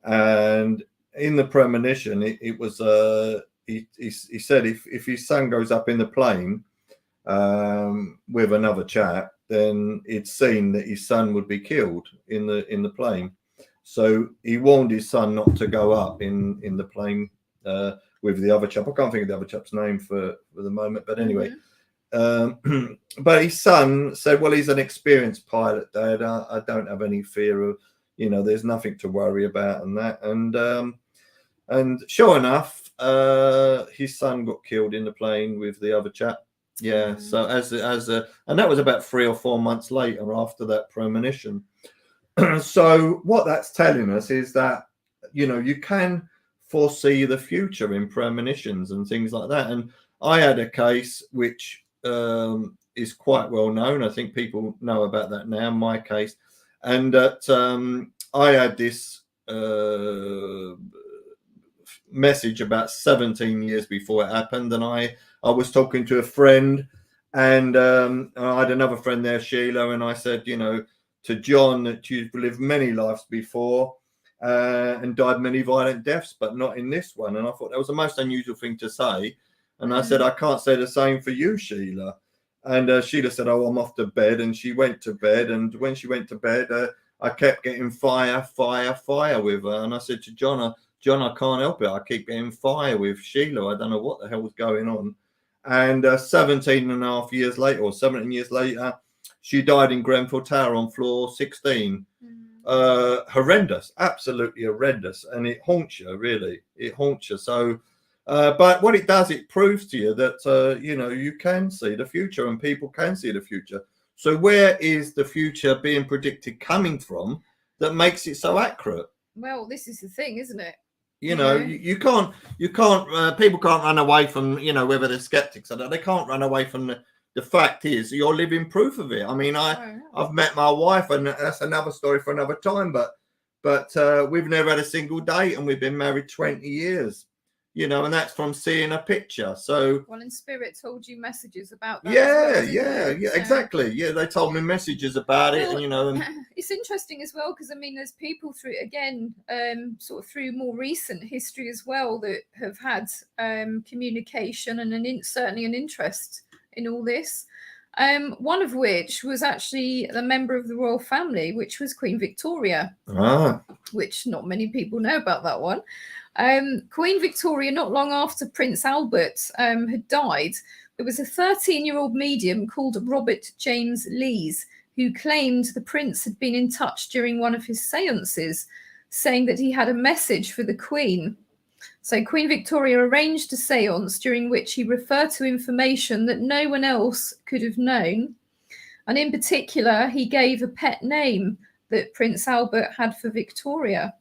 and in the premonition, it was he said if his son goes up in the plane with another chap, then it's seen that his son would be killed in the plane. So he warned his son not to go up in the plane with the other chap. I can't think of the other chap's name for the moment, but anyway. But his son said, well, he's an experienced pilot, Dad. I don't have any fear of, there's nothing to worry about and that. And sure enough, his son got killed in the plane with the other chap. Yeah. So and that was about 3 or 4 months later after that premonition. So what that's telling us is that, you can foresee the future in premonitions and things like that. And I had a case which is quite well known. I think people know about that now, my case. And that I had this message about 17 years before it happened, and I was talking to a friend, and I had another friend there, Sheila, and I said, to John, that you've lived many lives before and died many violent deaths, but not in this one. And I thought that was the most unusual thing to say. And I said, I can't say the same for you, Sheila. And Sheila said, oh, I'm off to bed. And she went to bed. And when she went to bed, I kept getting fire with her. And I said to John, I can't help it. I keep getting fire with Sheila. I don't know what the hell was going on. And 17 years later, she died in Grenfell Tower on floor 16. Horrendous, absolutely horrendous. And it haunts you, really. It haunts you. So, but what it does, it proves to you that, you can see the future, and people can see the future. So where is the future being predicted coming from that makes it so accurate? Well, this is the thing, isn't it? You can't, people can't run away from, whether they're skeptics or not, they can't run away from the fact is you're living proof of it. I mean, I've met my wife, and that's another story for another time, but we've never had a single date, and we've been married 20 years, and that's from seeing a picture. So, well, and Spirit told you messages about that. Yeah, exactly. Yeah, they told me messages about it, and it's interesting as well, because I mean, there's people through sort of through more recent history as well that have had communication and certainly an interest in all this. One of which was actually a member of the royal family, which was Queen Victoria, which not many people know about that one. Queen Victoria, not long after Prince Albert had died, it was a 13-year-old medium called Robert James Lees who claimed the prince had been in touch during one of his seances, saying that he had a message for the Queen. So Queen Victoria arranged a seance during which he referred to information that no one else could have known. And in particular, he gave a pet name that Prince Albert had for Victoria.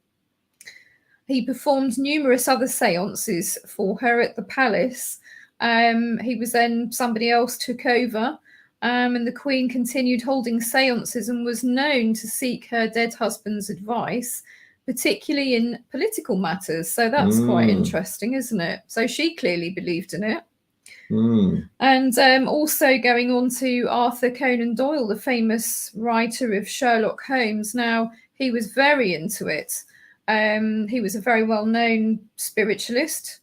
He performed numerous other seances for her at the palace. Somebody else took over, and the Queen continued holding seances and was known to seek her dead husband's advice, particularly in political matters. So that's quite interesting, isn't it? So she clearly believed in it. And also going on to Arthur Conan Doyle, the famous writer of Sherlock Holmes. Now, he was very into it. He was a very well-known spiritualist.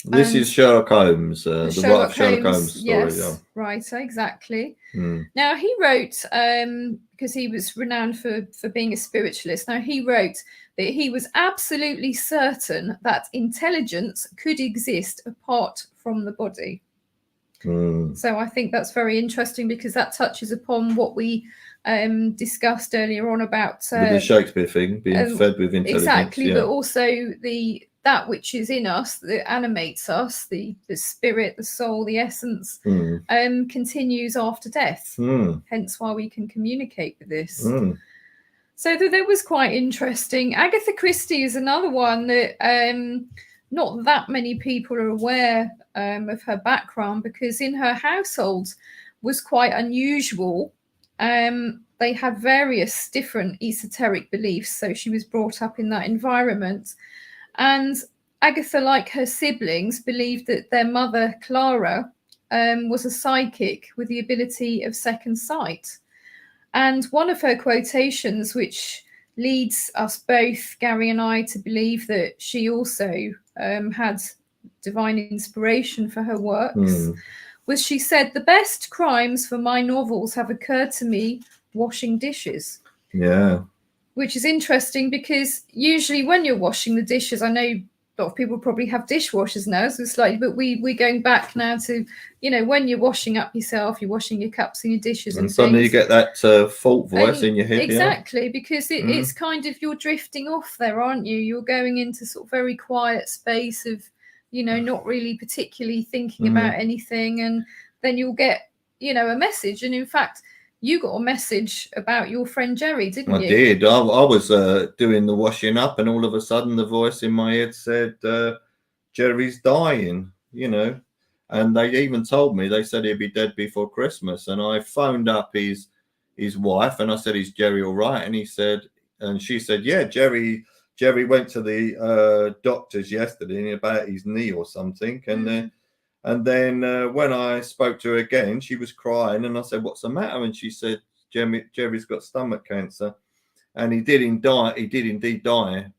This is Sherlock Holmes, the Sherlock Holmes story. Yes, yeah. Writer, exactly. Now, he wrote, because he was renowned for being a spiritualist, now he wrote that he was absolutely certain that intelligence could exist apart from the body. So I think that's very interesting, because that touches upon what we discussed earlier on about with the Shakespeare thing, being fed with intelligence. Exactly, yeah. But also that which is in us, that animates us, the spirit, the soul, the essence, continues after death. Hence why we can communicate with this. So that was quite interesting. Agatha Christie is another one that not that many people are aware of her background, because in her household was quite unusual. They had various different esoteric beliefs, so she was brought up in that environment. And Agatha, like her siblings, believed that their mother, Clara, was a psychic with the ability of second sight. And one of her quotations, which leads us both, Gary and I, to believe that she also had divine inspiration for her works, was she said, "The best crimes for my novels have occurred to me washing dishes." Yeah. Which is interesting, because usually when you're washing the dishes, I know a lot of people probably have dishwashers now, so slightly, but we're going back now to, when you're washing up yourself, you're washing your cups and your dishes, and suddenly things. You get that fault voice in your head. Exactly, because it's kind of, you're drifting off there, aren't you? You're going into sort of very quiet space of, not really particularly thinking about anything, and then you'll get, a message. And in fact, you got a message about your friend Jerry, didn't you? I did. I was doing the washing up, and all of a sudden the voice in my head said, Jerry's dying, and they even told me, they said he'd be dead before Christmas. And I phoned up his wife, and I said, "Is Jerry all right?" And she said, "Yeah, Jerry went to the doctors yesterday about his knee or something." And then when I spoke to her again, she was crying, and I said, "What's the matter?" And she said, Jerry's got stomach cancer. And he did indeed die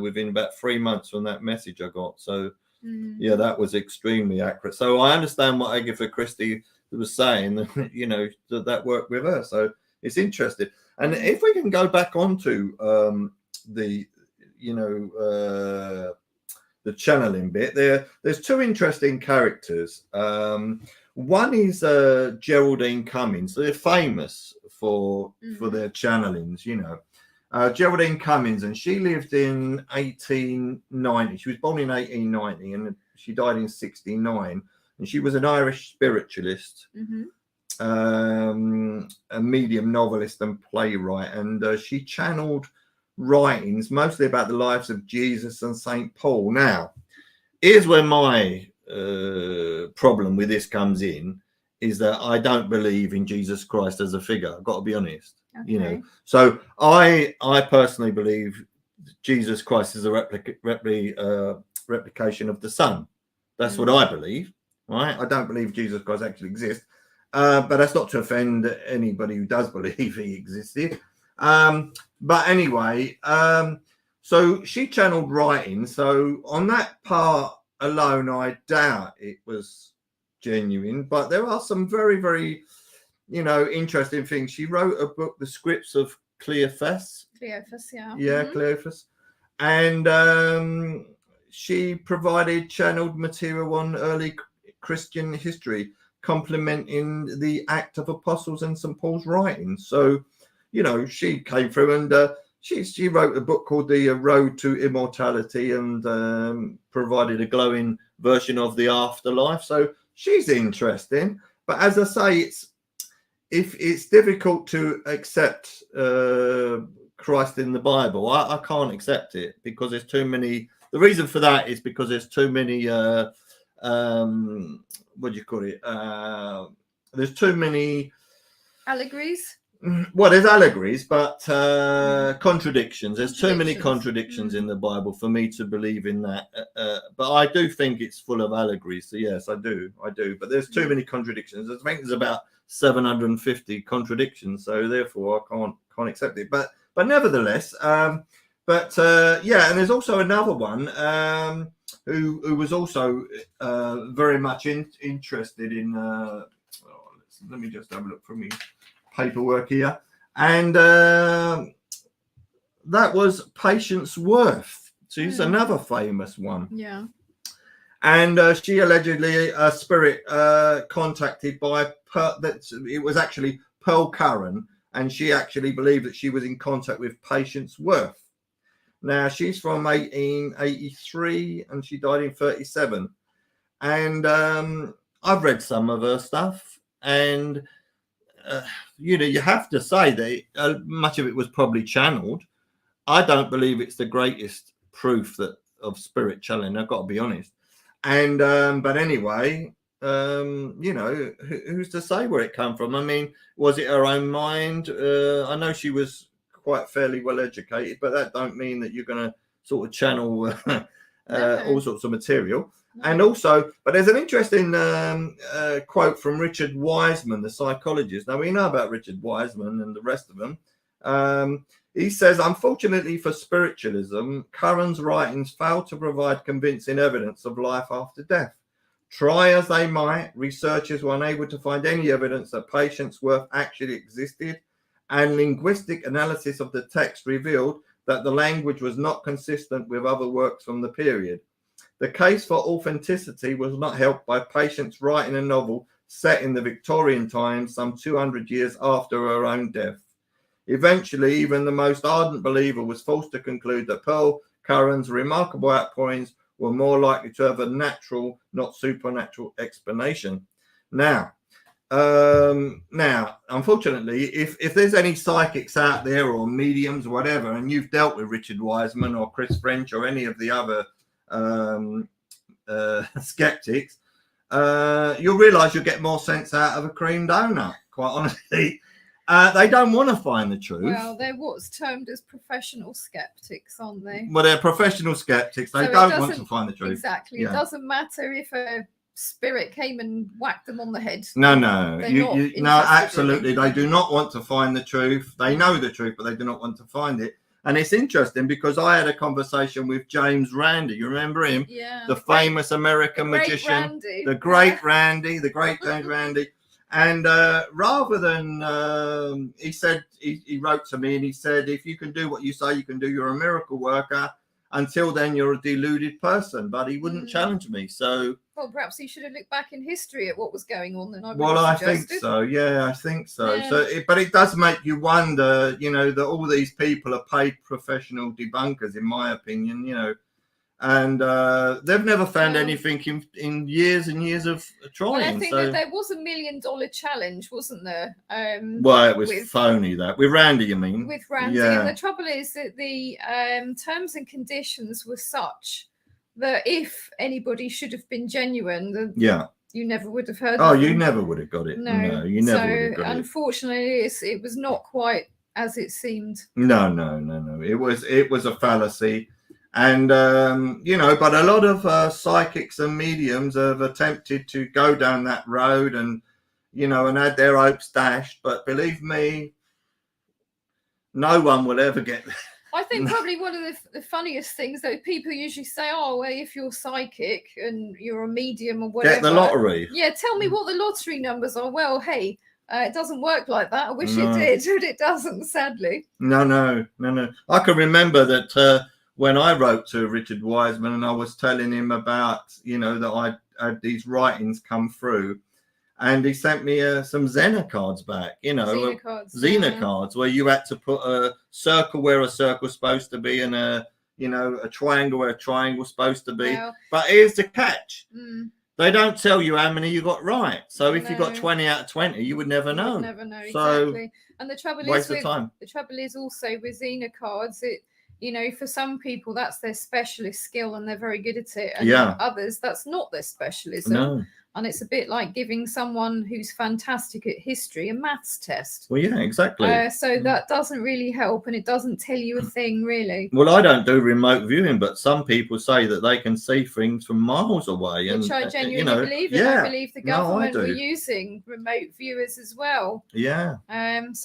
within about 3 months from that message I got. So, yeah, that was extremely accurate. So I understand what Agatha Christie was saying, that worked with her. So it's interesting. And if we can go back onto the channeling bit, there's two interesting characters. One is Geraldine Cummings. They're famous for their channelings, Geraldine Cummings, and she lived in 1890. She was born in 1890 and she died in 69. And she was an Irish spiritualist, a medium, novelist and playwright. And she channeled writings mostly about the lives of Jesus and St. Paul. Now, here's where my problem with this comes in, is that I don't believe in Jesus Christ as a figure. I've got to be honest. Okay. So I personally believe Jesus Christ is a replication of the Son. That's what I believe, right? I don't believe Jesus Christ actually exists, but that's not to offend anybody who does believe he existed. But anyway, so she channeled writing. So on that part alone, I doubt it was genuine, but there are some very, very interesting things. She wrote a book, The Scripts of Cleophas. Cleophas, yeah. Yeah, Cleophas. And she provided channeled material on early Christian history, complementing the act of apostles and St. Paul's writings. So, you know, she came through and she wrote a book called The Road to Immortality and provided a glowing version of the afterlife. So she's interesting. But as I say, it's difficult to accept Christ in the Bible. I can't accept it because there's too many. The reason for that is because there's too many. What do you call it? There's too many allegories. Well, there's allegories, but contradictions. There's too many contradictions in the Bible for me to believe in that. But I do think it's full of allegories. So yes, I do. But there's too many contradictions. I think there's about 750 contradictions. So therefore, I can't accept it. But nevertheless, yeah. And there's also another one who was also very much interested in. Let me just have a look for me. Paperwork here, and that was Patience Worth. She's another famous one. Yeah. And she allegedly a spirit contacted by it was actually Pearl Curran, and she actually believed that she was in contact with Patience Worth. Now she's from 1883 and she died in 37. And I've read some of her stuff, and you know, you have to say that much of it was probably channeled. I don't believe it's the greatest proof of spirit channeling. I've got to be honest. And but anyway, you know, who's to say where it come from? I mean, was it her own mind? I know she was quite fairly well educated, but that don't mean that you're going to sort of channel all sorts of material. And also, but there's an interesting quote from Richard Wiseman, the psychologist. Now, we know about Richard Wiseman and the rest of them. He says, unfortunately for spiritualism, Curran's writings fail to provide convincing evidence of life after death. Try as they might, researchers were unable to find any evidence that Patience Worth actually existed, and linguistic analysis of the text revealed that the language was not consistent with other works from the period. The case for authenticity was not helped by Patience writing a novel set in the Victorian times, some 200 years after her own death. Eventually, even the most ardent believer was forced to conclude that Pearl Curran's remarkable outpourings were more likely to have a natural, not supernatural explanation. Now, unfortunately, if there's any psychics out there or mediums or whatever, and you've dealt with Richard Wiseman or Chris French or any of the other skeptics, you'll realize you'll get more sense out of a cream donut, quite honestly. They don't want to find the truth. Well, they're what's termed as professional skeptics, aren't they? Well, they're professional skeptics. They don't want to find the truth. Exactly. Yeah. It doesn't matter if a spirit came and whacked them on the head. No, absolutely. They do not want to find the truth. They know the truth, but they do not want to find it. And it's interesting because I had a conversation with James Randi. You remember him? Yeah. The famous American magician. Randy. The great Randy, the great James Randi. And rather than, he said, he wrote to me and he said, if you can do what you say you can do, you're a miracle worker. Until then, you're a deluded person. But he wouldn't challenge me. So, well, perhaps he should have looked back in history at what was going on. Then I think so. Yeah, I think so. Yeah. But it does make you wonder, you know, that all these people are paid professional debunkers, in my opinion, you know. And they've never found anything in years and years of trying. Well, I think that there was $1 million challenge, wasn't there? Well, it was phony, that. With Randy, you mean? With Randy. Yeah. And the trouble is that the terms and conditions were such that if anybody should have been genuine, then you never would have heard of them. You never would have got it. No, you never would have got it. Unfortunately, it was not quite as it seemed. No. It was a fallacy. And, you know, but a lot of psychics and mediums have attempted to go down that road and, you know, and had their hopes dashed. But believe me, no one will ever get there. I think probably one of the funniest things that people usually say, well, if you're psychic and you're a medium or whatever. Get the lottery. Yeah, tell me what the lottery numbers are. Well, hey, it doesn't work like that. I wish it did, but it doesn't, sadly. No. I can remember that when I wrote to Richard Wiseman and I was telling him about, you know, that had these writings come through, and he sent me some Xena cards back. You know, Xena cards where you had to put a circle where a circle's supposed to be, and a triangle where a triangle's supposed to be. Well, but here's the catch. They don't tell you how many you got right. So if you got 20 out of 20, you would never know. Would never know, so exactly. And the trouble is also with Xena cards, for some people that's their specialist skill and they're very good at it. And others, that's not their specialism. No. And it's a bit like giving someone who's fantastic at history a maths test. Well, yeah, exactly. So that doesn't really help, and it doesn't tell you a thing, really. Well, I don't do remote viewing, but some people say that they can see things from miles away. Which I genuinely believe. And I believe the government were using remote viewers as well. Yeah. And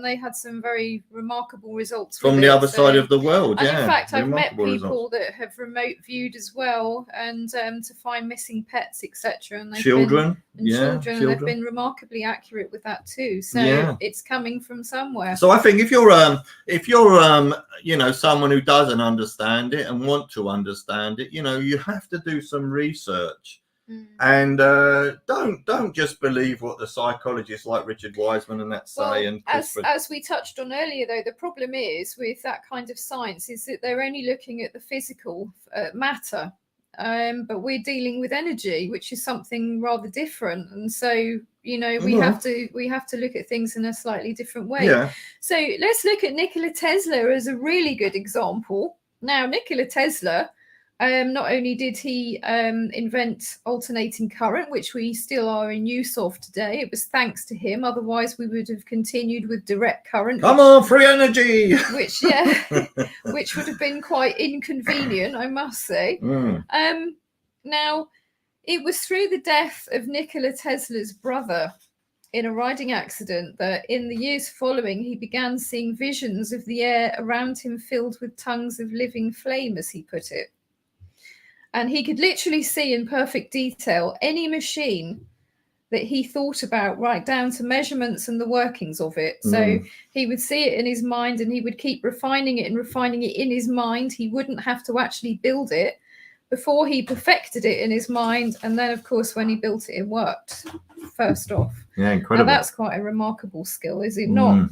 they had some very remarkable results from the other side of the world. And in fact, I've met people that have remote viewed as well, and to find missing pets, etc. And children, and they've been remarkably accurate with that too. So it's coming from somewhere. So I think if you're someone who doesn't understand it and want to understand it, you have to do some research. And don't just believe what the psychologists like Richard Wiseman and that say. And as we touched on earlier, though, the problem is with that kind of science is that they're only looking at the physical matter. But we're dealing with energy, which is something rather different, and so we have to look at things in a slightly different way. So let's look at Nikola Tesla as a really good example. Now, Nikola Tesla, not only did he invent alternating current, which we still are in use of today, it was thanks to him. Otherwise, we would have continued with direct current. Come on, free energy! Which would have been quite inconvenient, I must say. Now, it was through the death of Nikola Tesla's brother in a riding accident that in the years following, he began seeing visions of the air around him filled with tongues of living flame, as he put it. And he could literally see in perfect detail any machine that he thought about, right down to measurements and the workings of it. So he would see it in his mind, and he would keep refining it in his mind. He wouldn't have to actually build it before he perfected it in his mind. And then, of course, when he built it, it worked first off. Yeah, incredible. Now, that's quite a remarkable skill, is it not?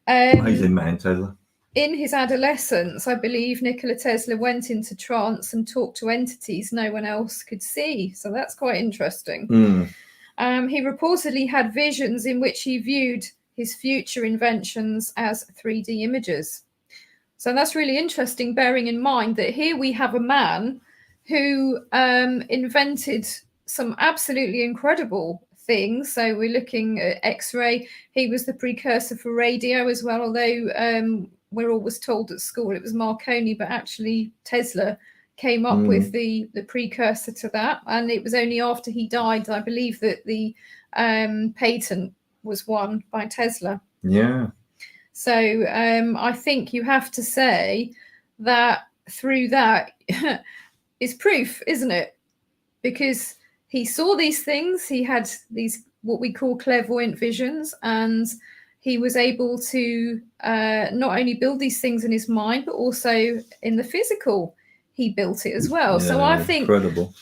Amazing man, Tesla. In his adolescence, I believe Nikola Tesla went into trance and talked to entities no one else could see. So that's quite interesting. He reportedly had visions in which he viewed his future inventions as 3D images. So that's really interesting, bearing in mind that here we have a man who invented some absolutely incredible things. So we're looking at X-ray. He was the precursor for radio as well, although we're always told at school it was Marconi, but actually Tesla came up with the precursor to that. And it was only after he died, I believe, that the patent was won by Tesla. Yeah. So I think you have to say that through that is proof, isn't it? Because he saw these things, he had these what we call clairvoyant visions, and he was able to not only build these things in his mind, but also in the physical, he built it as well. So I think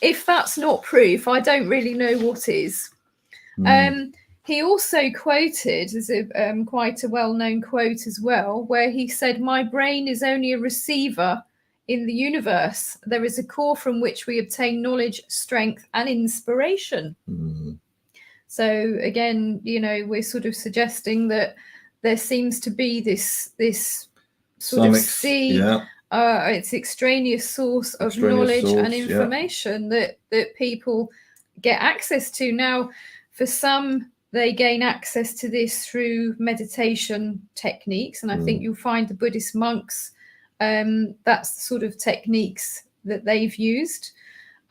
if that's not proof, I don't really know what is. He also quoted, as quite a well-known quote as well, where he said, "My brain is only a receiver in the universe. There is a core from which we obtain knowledge, strength, and inspiration." So again, we're sort of suggesting that there seems to be this sort of it's extraneous source of knowledge and information that people get access to. Now, for some, they gain access to this through meditation techniques, and I think you'll find the Buddhist monks, that's the sort of techniques that they've used.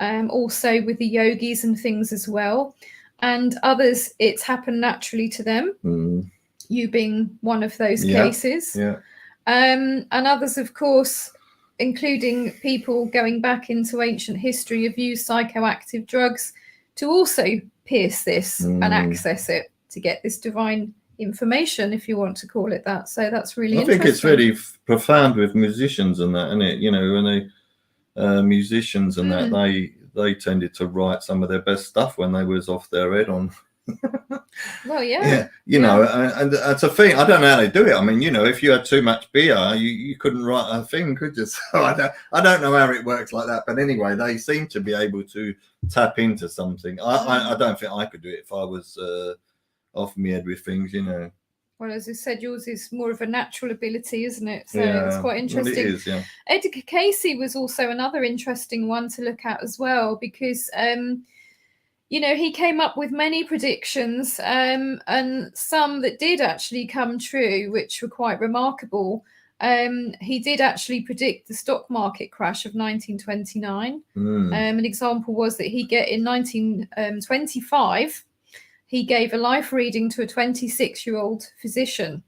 Also with the yogis and things as well. And others, it's happened naturally to them, you being one of those cases. And others, of course, including people going back into ancient history, have used psychoactive drugs to also pierce this and access it to get this divine information, if you want to call it that. So that's really interesting. I think it's really profound with musicians and that, isn't it? When they musicians and that they tended to write some of their best stuff when they was off their head on. Well, yeah. Yeah, you know, and it's a thing. I don't know how they do it. I mean, you know, if you had too much beer, you couldn't write a thing, could you? So I don't know how it works like that. But anyway, they seem to be able to tap into something. I don't think I could do it if I was off my head with things, you know. Well, as I said, yours is more of a natural ability, isn't it? So Yeah, it's quite interesting. Well, it is, yeah. Edgar Casey was also another interesting one to look at as well, because you know, he came up with many predictions, and some that did actually come true, which were quite remarkable. He did actually predict the stock market crash of 1929. An example was that in 1925, he gave a life reading to a 26-year-old physician,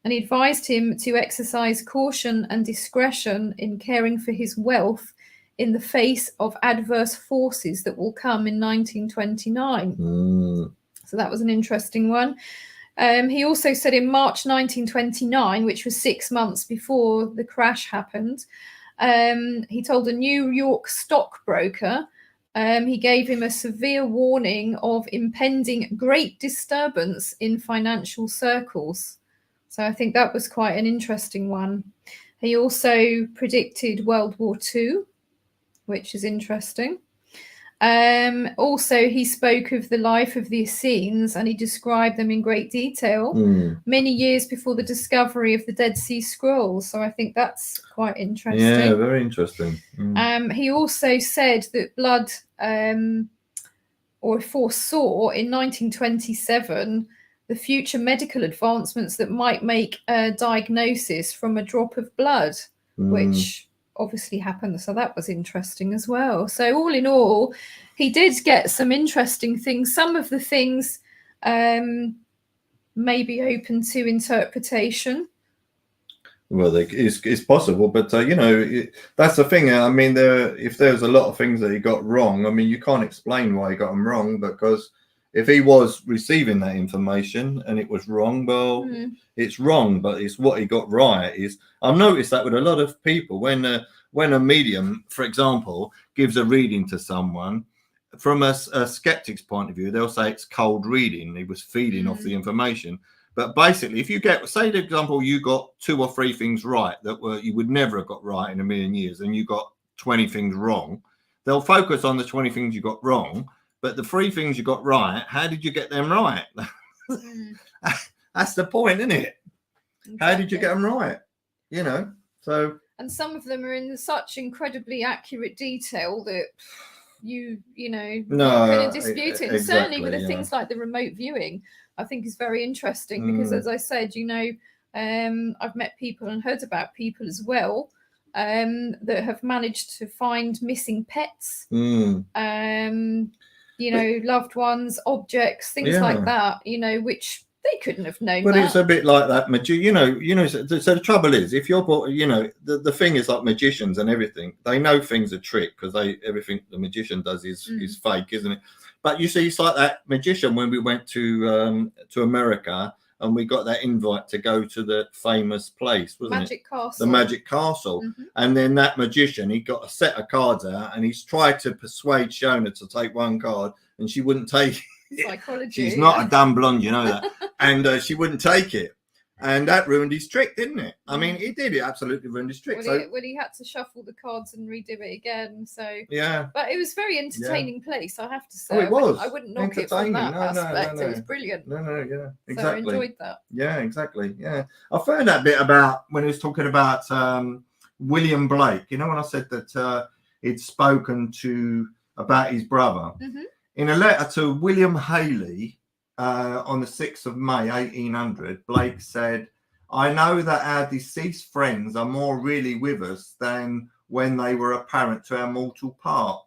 and he advised him to exercise caution and discretion in caring for his wealth in the face of adverse forces that will come in 1929. So that was an interesting one. He also said in March 1929, which was 6 months before the crash happened, he told a New York stockbroker, he gave him a severe warning of impending great disturbance in financial circles. So I think that was quite an interesting one. He also predicted World War II, which is interesting. Also, he spoke of the life of the Essenes, and he described them in great detail many years before the discovery of the Dead Sea Scrolls. So I think that's quite interesting. Yeah, very interesting. He also said that blood, or foresaw in 1927 the future medical advancements that might make a diagnosis from a drop of blood, which obviously happened. So that was interesting as well. So all in all, he did get some interesting things. Some of the things may be open to interpretation. Well, it's possible, but you know, that's the thing. I mean, if there's a lot of things that he got wrong, I mean, you can't explain why he got them wrong, because if he was receiving that information and it was wrong, well, it's wrong. But it's what he got right. I've noticed that with a lot of people, when a medium, for example, gives a reading to someone, from a skeptic's point of view, they'll say it's cold reading. He was feeding off the information. But basically, if you get, say, for example, you got 2 or 3 things right that you would never have got right in a million years, and you got 20 things wrong, they'll focus on the 20 things you got wrong. But the 3 things you got right, how did you get them right? That's the point, isn't it? Exactly. How did you get them right? You know, so. And some of them are in such incredibly accurate detail that you're not going to dispute it. And exactly, certainly with the things like the remote viewing, I think is very interesting because, as I said, you know, I've met people and heard about people as well that have managed to find missing pets, you know, loved ones, objects, things like that, you know, which they couldn't have known. But it's a bit like that, you know. So the trouble is, if you're, you know, the thing is like magicians and everything. They know things are trick because everything the magician does is fake, isn't it? But you see, it's like that magician when we went to America and we got that invite to go to the famous place, wasn't Magic Castle. The Magic Castle. And then that magician, he got a set of cards out and he's tried to persuade Shona to take one card and she wouldn't take it. Psychology. She's not a dumb blonde, you know that. And she wouldn't take it. And that ruined his trick, didn't it? I mean, it did. It absolutely ruined his trick. Well, he had to shuffle the cards and redo it again. So yeah, but it was a very entertaining place, I have to say. Oh, it was. I wouldn't knock it from that aspect. No. It was brilliant. Yeah, exactly. So I enjoyed that. Yeah, exactly. Yeah, I found that bit about when he was talking about William Blake. You know, when I said that he'd spoken about his brother in a letter to William Haley. On the 6th of May, 1800, Blake said, "I know that our deceased friends are more really with us than when they were apparent to our mortal part.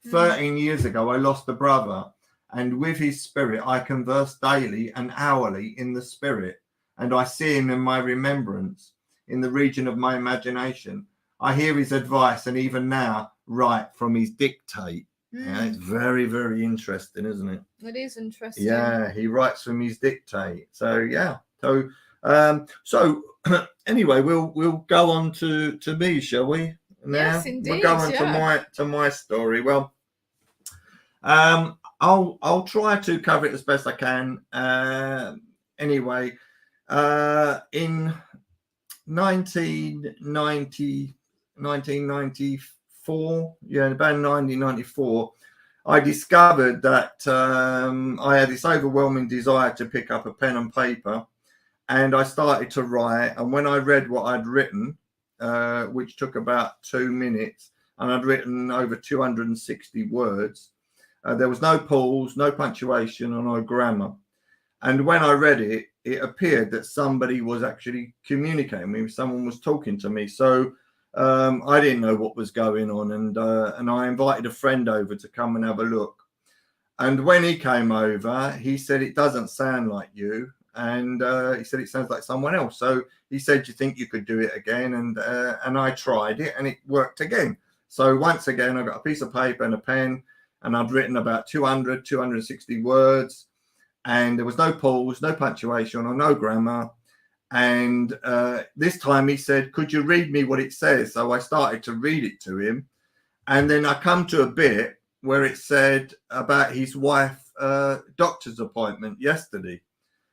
13 years ago, I lost a brother, and with his spirit I converse daily and hourly in the spirit, and I see him in my remembrance, in the region of my imagination. I hear his advice, and even now write from his dictate." Yeah, it's very, very interesting, isn't it? It is interesting. Yeah, he writes from his dictate. So yeah. So anyway, we'll go on to me, shall we? Now yes, indeed. we'll go on to my story. Well, I'll try to cover it as best I can. Anyway, in 1994, about 1994, I discovered that I had this overwhelming desire to pick up a pen and paper, and I started to write. And when I read what I'd written, which took about 2 minutes, and I'd written over 260 words, there was no pause, no punctuation, or no grammar. And when I read it, it appeared that somebody was actually communicating with me. Someone was talking to me. So I didn't know what was going on. And I invited a friend over to come and have a look. And when he came over, he said, it doesn't sound like you. And he said, it sounds like someone else. So he said, do you think you could do it again? And I tried it, and it worked again. So once again, I got a piece of paper and a pen, and I'd written about 260 words. And there was no pause, no punctuation, or no grammar. And this time he said, could you read me what it says? So I started to read it to him. And then I come to a bit where it said about his wife doctor's appointment yesterday.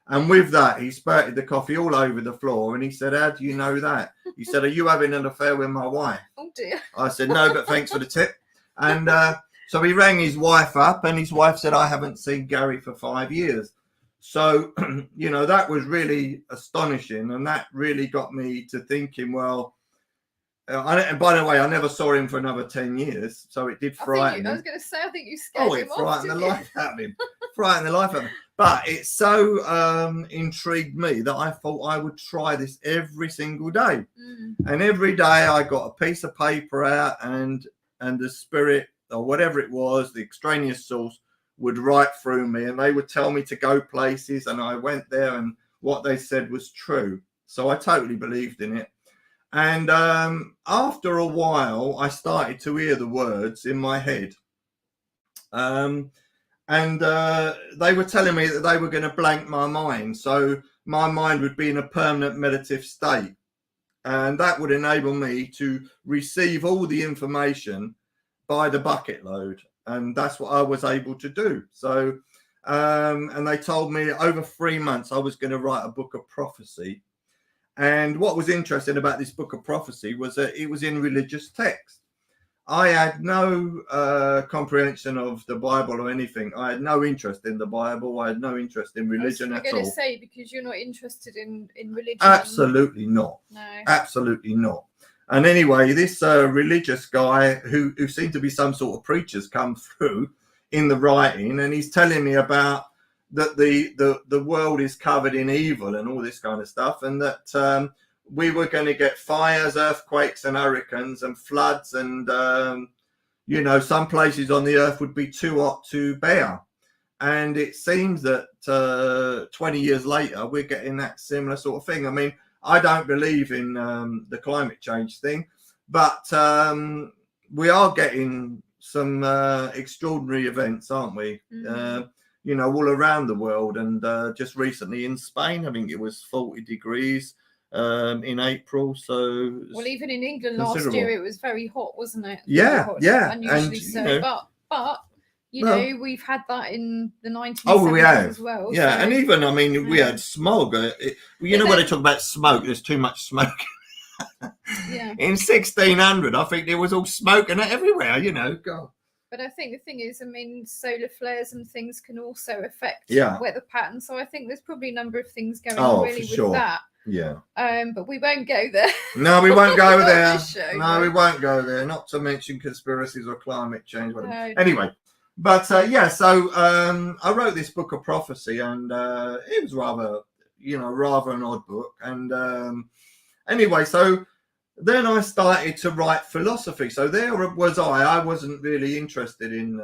And with that, he spurted the coffee all over the floor. And he said, how do you know that? He said, are you having an affair with my wife? Oh, dear. I said, no, but thanks for the tip. And so he rang his wife up, and his wife said, I haven't seen Gary for 5 years. So, that was really astonishing. And that really got me to thinking, well, and by the way, I never saw him for another 10 years. So it did frighten him. I was going to say, I think you scared him off. Oh, it frightened the life out of him. Frightened the life out of him. But it so intrigued me that I thought I would try this every single day. And every day I got a piece of paper out, and the spirit, or whatever it was, the extraneous source, would write through me, and they would tell me to go places, and I went there, and what they said was true. So I totally believed in it. And after a while, I started to hear the words in my head. And they were telling me that they were going to blank my mind. So my mind would be in a permanent meditative state. And that would enable me to receive all the information by the bucket load. And that's what I was able to do. So, and they told me over 3 months I was going to write a book of prophecy. And what was interesting about this book of prophecy was that it was in religious text. I had no comprehension of the Bible or anything. I had no interest in the Bible. I had no interest in religion at all. I was going to say, because you're not interested in religion. Absolutely not. No. Absolutely not. And anyway, this religious guy who seemed to be some sort of preacher's come through in the writing, and he's telling me about that the world is covered in evil and all this kind of stuff, and that we were going to get fires, earthquakes, and hurricanes and floods, and some places on the earth would be too hot to bear. And it seems that 20 years later, we're getting that similar sort of thing. I mean, I don't believe in the climate change thing, but we are getting some extraordinary events, aren't we? All around the world. And just recently in Spain, I think it was 40 degrees in April. So, well, even in England last year, it was very hot, wasn't it? Yeah. Unusually so. But we've had that in the 1970s we have as well. Yeah, so, and even, I mean, we had smog. When they talk about smoke, there's too much smoke. Yeah. In 1600, I think there was all smoke and everywhere, God. But I think the thing is, I mean, solar flares and things can also affect weather patterns. So I think there's probably a number of things going on really with that. Yeah. But we won't go there. No, we won't go there. We won't go there. Not to mention conspiracies or climate change. Whatever. No. Anyway, but so I wrote this book of prophecy, and it was rather an odd book. And anyway, so then I started to write philosophy. So there was I wasn't really interested in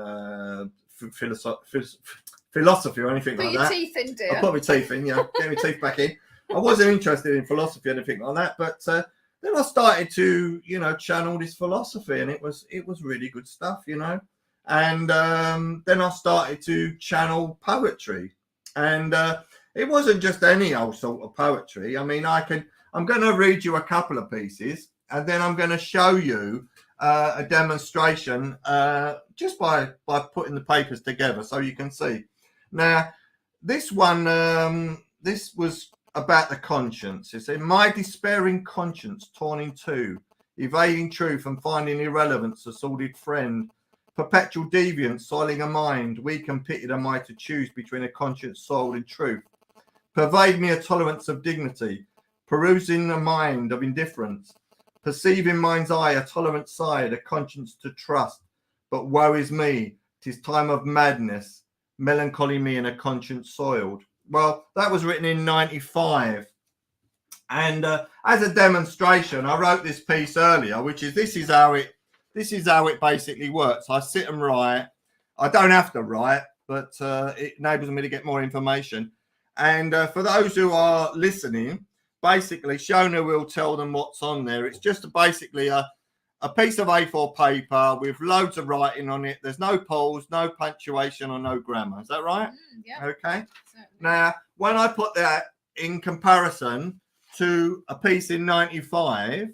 philosophy or anything like that. Put your teeth in, dear. I put my teeth in, get my teeth back in. I wasn't interested in philosophy or anything like that. But then I started to, channel this philosophy, and it was really good stuff, And then I started to channel poetry. And it wasn't just any old sort of poetry. I mean, I'm going to read you a couple of pieces, and then I'm going to show you a demonstration just by putting the papers together so you can see. Now, this one, this was about the conscience. It said, my despairing conscience torn in two, evading truth and finding irrelevance a sordid friend, perpetual deviance soiling a mind, weak and pitted am I to choose between a conscience soiled in truth. Pervade me a tolerance of dignity, perusing a mind of indifference, perceive in mind's eye a tolerant side, a conscience to trust. But woe is me, 'tis time of madness, melancholy me and a conscience soiled. Well, that was written in 95. And as a demonstration, I wrote this piece earlier, which is this is how it basically works. I sit and write. I don't have to write, but it enables me to get more information. And for those who are listening, basically Shona will tell them what's on there. It's just basically a piece of A4 paper with loads of writing on it. There's no pause, no punctuation or no grammar. Is that right? Yeah. Okay. Certainly. Now, when I put that in comparison to a piece in 95,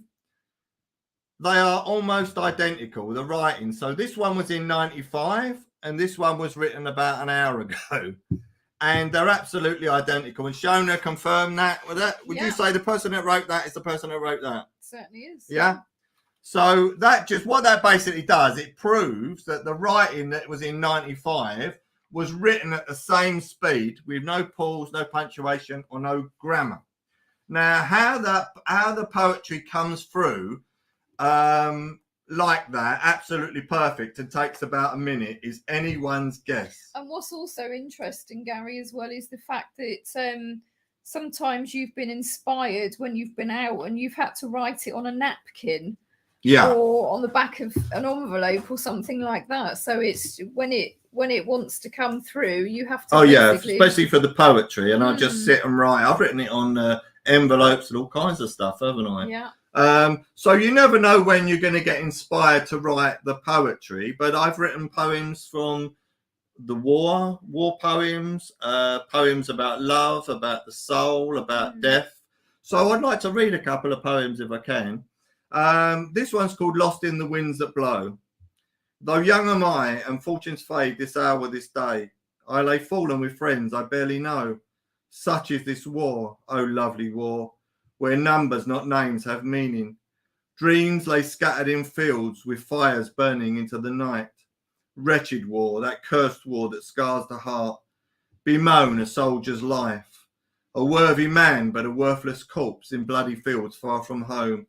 they are almost identical, the writing. So this one was in 95 and this one was written about an hour ago. And they're absolutely identical. And Shona confirmed that. Would you say the person that wrote that is the person that wrote that? Certainly is. Yeah. So what that basically does, it proves that the writing that was in 95 was written at the same speed with no pause, no punctuation or no grammar. Now, how the poetry comes through like that, absolutely perfect, and takes about a minute, is anyone's guess. And what's also interesting, Gary, as well, is the fact that sometimes you've been inspired when you've been out and you've had to write it on a napkin, or on the back of an envelope or something like that. So it's when it wants to come through, you have to. Especially for the poetry, and I just sit and write. I've written it on envelopes and all kinds of stuff, haven't I? Yeah. So you never know when you're going to get inspired to write the poetry, but I've written poems from the war poems, poems about love, about the soul, about death. So I'd like to read a couple of poems if I can. This one's called Lost in the Winds That Blow. Though young am I and fortunes fade this hour, this day, I lay fallen with friends I barely know. Such is this war, oh lovely war, where numbers, not names, have meaning. Dreams lay scattered in fields with fires burning into the night. Wretched war, that cursed war that scars the heart. Bemoan a soldier's life. A worthy man, but a worthless corpse in bloody fields far from home.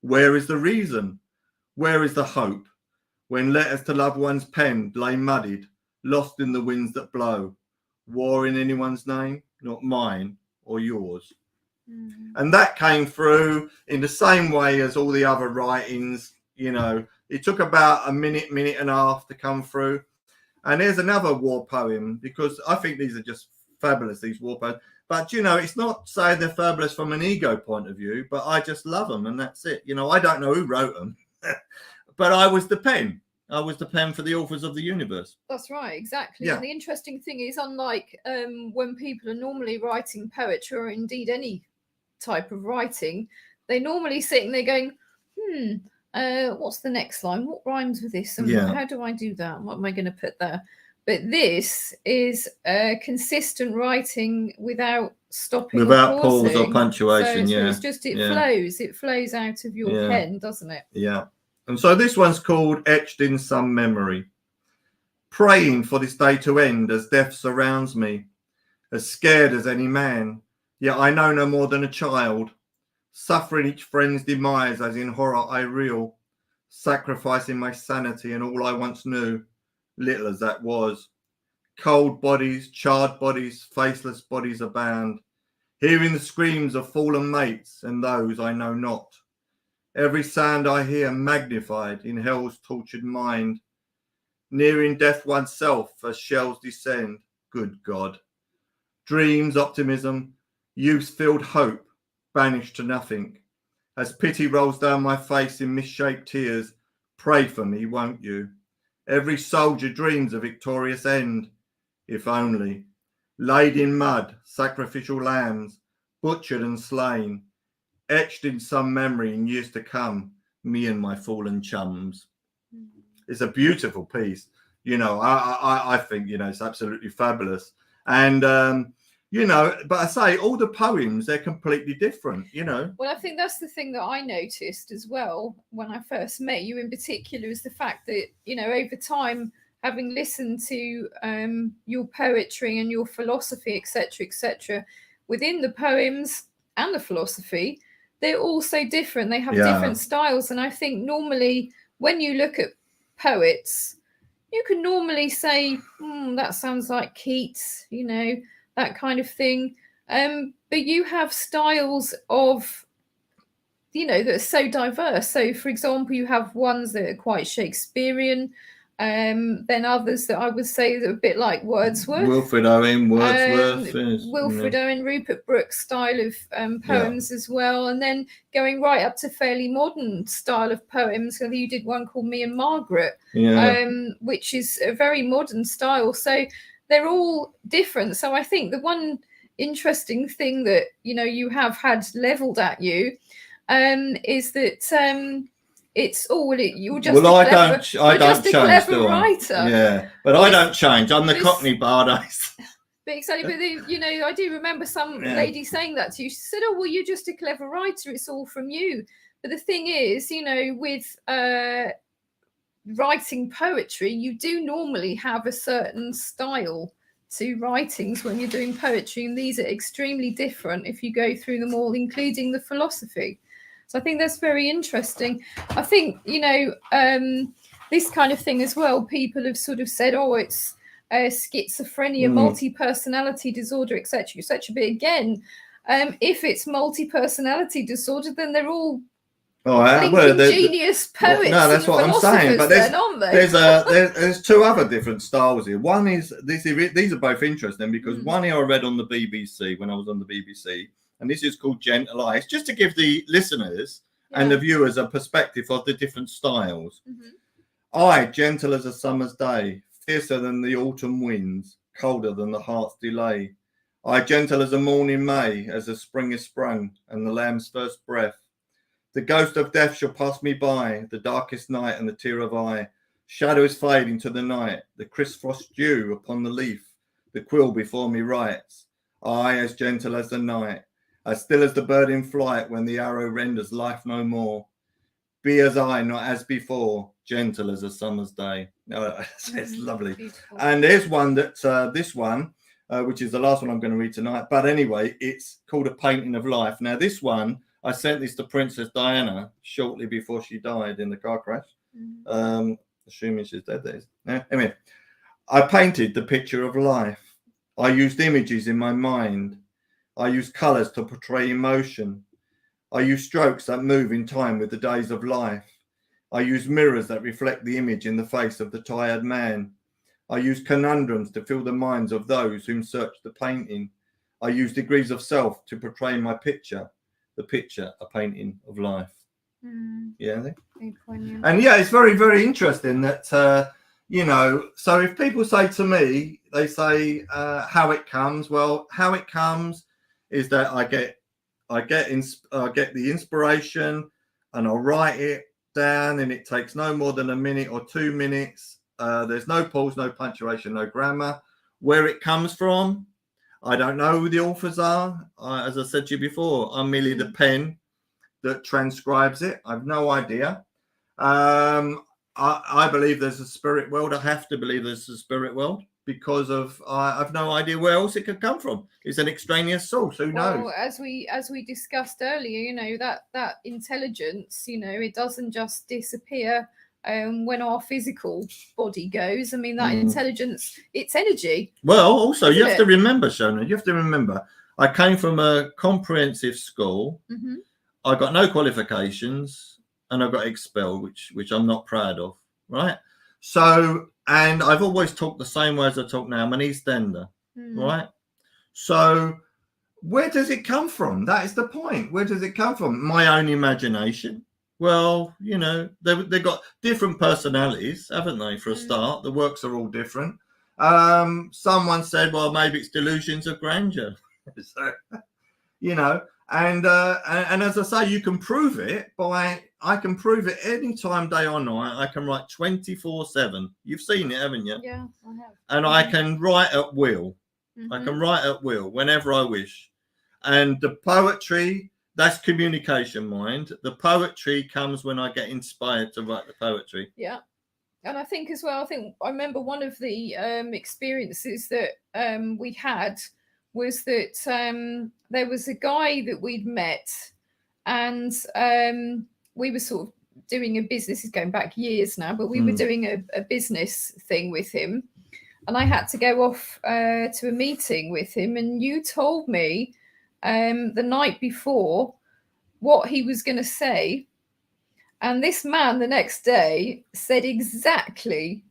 Where is the reason? Where is the hope? When letters to loved ones penned lay muddied, lost in the winds that blow. War in anyone's name, not mine or yours. And that came through in the same way as all the other writings. You know, it took about a minute and a half to come through. And there's another war poem, because I think these are just fabulous, these war poems. But, you know, it's not saying they're fabulous from an ego point of view, but I just love them and that's it. You know, I don't know who wrote them, but I was the pen. I was the pen for the authors of the universe. That's right, exactly. Yeah. And the interesting thing is, unlike when people are normally writing poetry or indeed any type of writing, they're normally sitting there going, what's the next line? What rhymes with this? And how do I do that? What am I going to put there? But this is consistent writing without stopping, without pause or punctuation. So it's just it flows out of your pen, doesn't it? Yeah. And so this one's called Etched in Some Memory. Praying for this day to end as death surrounds me, as scared as any man, yet I know no more than a child, suffering each friend's demise as in horror I reel, sacrificing my sanity and all I once knew, little as that was. Cold bodies, charred bodies, faceless bodies abound, hearing the screams of fallen mates and those I know not. Every sound I hear magnified in hell's tortured mind, nearing death oneself as shells descend, good God. Dreams, optimism, youth-filled hope, banished to nothing. As pity rolls down my face in misshaped tears, pray for me, won't you? Every soldier dreams a victorious end, if only. Laid in mud, sacrificial lambs, butchered and slain, etched in some memory in years to come, Me and My Fallen Chums. It's a beautiful piece. You know, I think, you know, it's absolutely fabulous. And, you know, but I say all the poems, they're completely different, you know. Well, I think that's the thing that I noticed as well when I first met you in particular, is the fact that, you know, over time, having listened to your poetry and your philosophy, etc., within the poems and the philosophy, they're all so different. They have different styles. And I think normally when you look at poets, you can normally say, that sounds like Keats, you know, that kind of thing. But you have styles of, you know, that are so diverse. So, for example, you have ones that are quite Shakespearean, then others that I would say that are a bit like Wordsworth. Wilfred Owen, Wordsworth. Wilfred Owen, Rupert Brooke's style of poems as well. And then going right up to fairly modern style of poems. So you did one called Me and Margaret, which is a very modern style. So they're all different. So I think the one interesting thing that, you know, you have had leveled at you is that it's you're just I don't change, do I? writer. Yeah, but I don't change. I'm the Cockney Bardays. But exactly, but you know, I do remember some lady saying that to you. She said, "Oh, well, you're just a clever writer. It's all from you." But the thing is, you know, with writing poetry, you do normally have a certain style to writings when you're doing poetry, and these are extremely different if you go through them all, including the philosophy. So I think that's very interesting. I think, you know, this kind of thing as well, people have sort of said, oh, it's schizophrenia, multi-personality disorder, etc., etc. But again, if it's multi-personality disorder, then they're all genius poets. No, that's what I'm saying. But there's two other different styles here. One is these are both interesting because one here I read on the BBC when I was on the BBC. And this is called Gentle Eyes, just to give the listeners and the viewers a perspective of the different styles. I, gentle as a summer's day, fiercer than the autumn winds, colder than the heart's delay. I, gentle as a morning May, as the spring is sprung, and the lamb's first breath. The ghost of death shall pass me by, the darkest night and the tear of eye. Shadows fade into the night, the crisp frost dew upon the leaf, the quill before me writes. I, as gentle as the night, as still as the bird in flight when the arrow renders life no more. Be as I, not as before, gentle as a summer's day. It's lovely. Beautiful. And there's one that, this one, which is the last one I'm going to read tonight. But anyway, it's called A Painting of Life. Now, this one, I sent this to Princess Diana shortly before she died in the car crash. Assuming she's dead, that is. Anyway, I painted the picture of life. I used images in my mind. I use colours to portray emotion. I use strokes that move in time with the days of life. I use mirrors that reflect the image in the face of the tired man. I use conundrums to fill the minds of those whom search the painting. I use degrees of self to portray my picture, the picture, a painting of life. Yeah, I think. And yeah, it's very, very interesting that, you know, so if people say to me, they say how it comes. Well, how it comes is that I get the inspiration and I'll write it down, and it takes no more than a minute or 2 minutes. There's no pause, no punctuation, no grammar. Where it comes from, I don't know who the authors are. As I said to you before, I'm merely the pen that transcribes it. I've no idea. I believe there's a spirit world. I have to believe there's a spirit world, because of I've no idea where else it could come from. It's an extraneous source. Who knows? Well, as we discussed earlier, you know, that intelligence, you know, it doesn't just disappear when our physical body goes. I mean, that intelligence, it's energy. Well, also you have to remember, Shona, you have to remember, I came from a comprehensive school. I got no qualifications, and I got expelled, which I'm not proud of, right? So, and I've always talked the same way as I talk now. I'm an East Ender, right? So where does it come from? That is the point. Where does it come from? My own imagination. Well, you know, they've got different personalities, haven't they, for a start? The works are all different. Someone said, well, maybe it's delusions of grandeur. So, you know, And as I say, you can prove it I can prove it anytime, day or night. I can write 24/7. You've seen it, haven't you? Yeah, I have. And I can write at will. I can Mhm. write at will whenever I wish. And the poetry, that's communication, mind. The poetry comes when I get inspired to write the poetry. Yeah. And I think as well, I remember one of the experiences that we had was that there was a guy that we'd met, and we were sort of doing a business. It's going back years now, but we were doing a business thing with him, and I had to go off to a meeting with him. And you told me the night before what he was going to say. And this man the next day said exactly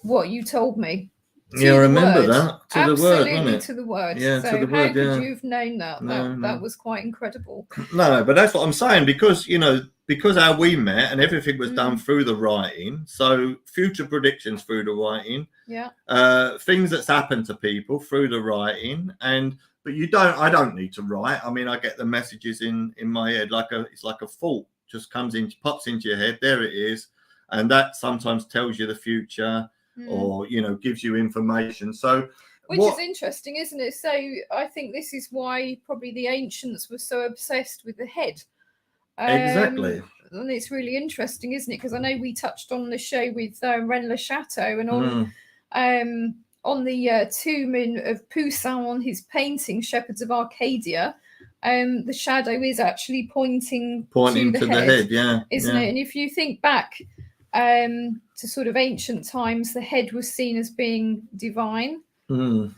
what you told me. Yeah, I remember that. To Absolutely, the word, wasn't it? to the word. Yeah, so to the how word, could yeah. you have known that? No. That was quite incredible. No, but that's what I'm saying, because, you know, because how we met and everything was done through the writing. So future predictions through the writing. Yeah. Things that's happened to people through the writing. But I don't need to write. I mean, I get the messages in my head it's like a thought just pops into your head. There it is. And that sometimes tells you the future or, you know, gives you information. So which is interesting, isn't it? So I think this is why probably the ancients were so obsessed with the head. Exactly. And it's really interesting, isn't it? Because I know we touched on the show with Rennes Le Chateau, and on the tomb of Poussin, on his painting Shepherds of Arcadia, the shadow is actually pointing to the head, isn't it? And if you think back to sort of ancient times, the head was seen as being divine. And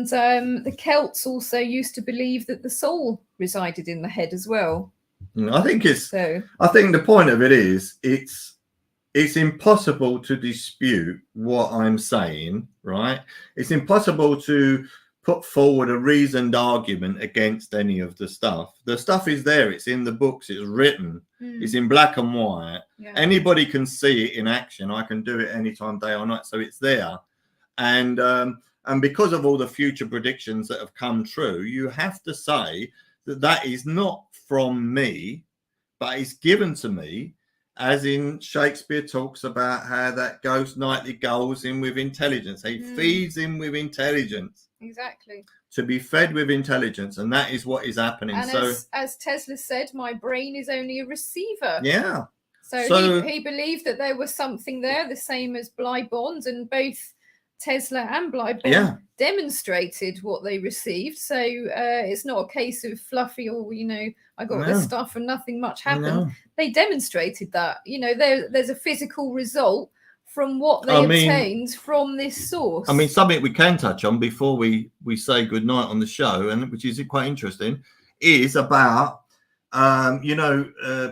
the Celts also used to believe that the soul resided in the head as well. I think the point of it is it's impossible to dispute what I'm saying, right? It's impossible to put forward a reasoned argument against any of the stuff. The stuff is there. It's in the books. It's written. It's in black and white. Yeah. Anybody can see it in action. I can do it anytime, day or night. So it's there. And because of all the future predictions that have come true, you have to say that is not from me, but it's given to me, as in Shakespeare talks about how that ghost nightly goes in with intelligence. He feeds in with intelligence. Exactly. To be fed with intelligence, and that is what is happening. And as Tesla said, my brain is only a receiver. Yeah. So he believed that there was something there, the same as Bligh-Bond, and both Tesla and Bligh-Bond demonstrated what they received. So it's not a case of fluffy or, you know, I got this stuff and nothing much happened. They demonstrated that, you know, there's a physical result from what they obtained from this source. I mean, something we can touch on before we say goodnight on the show, and which is quite interesting, is about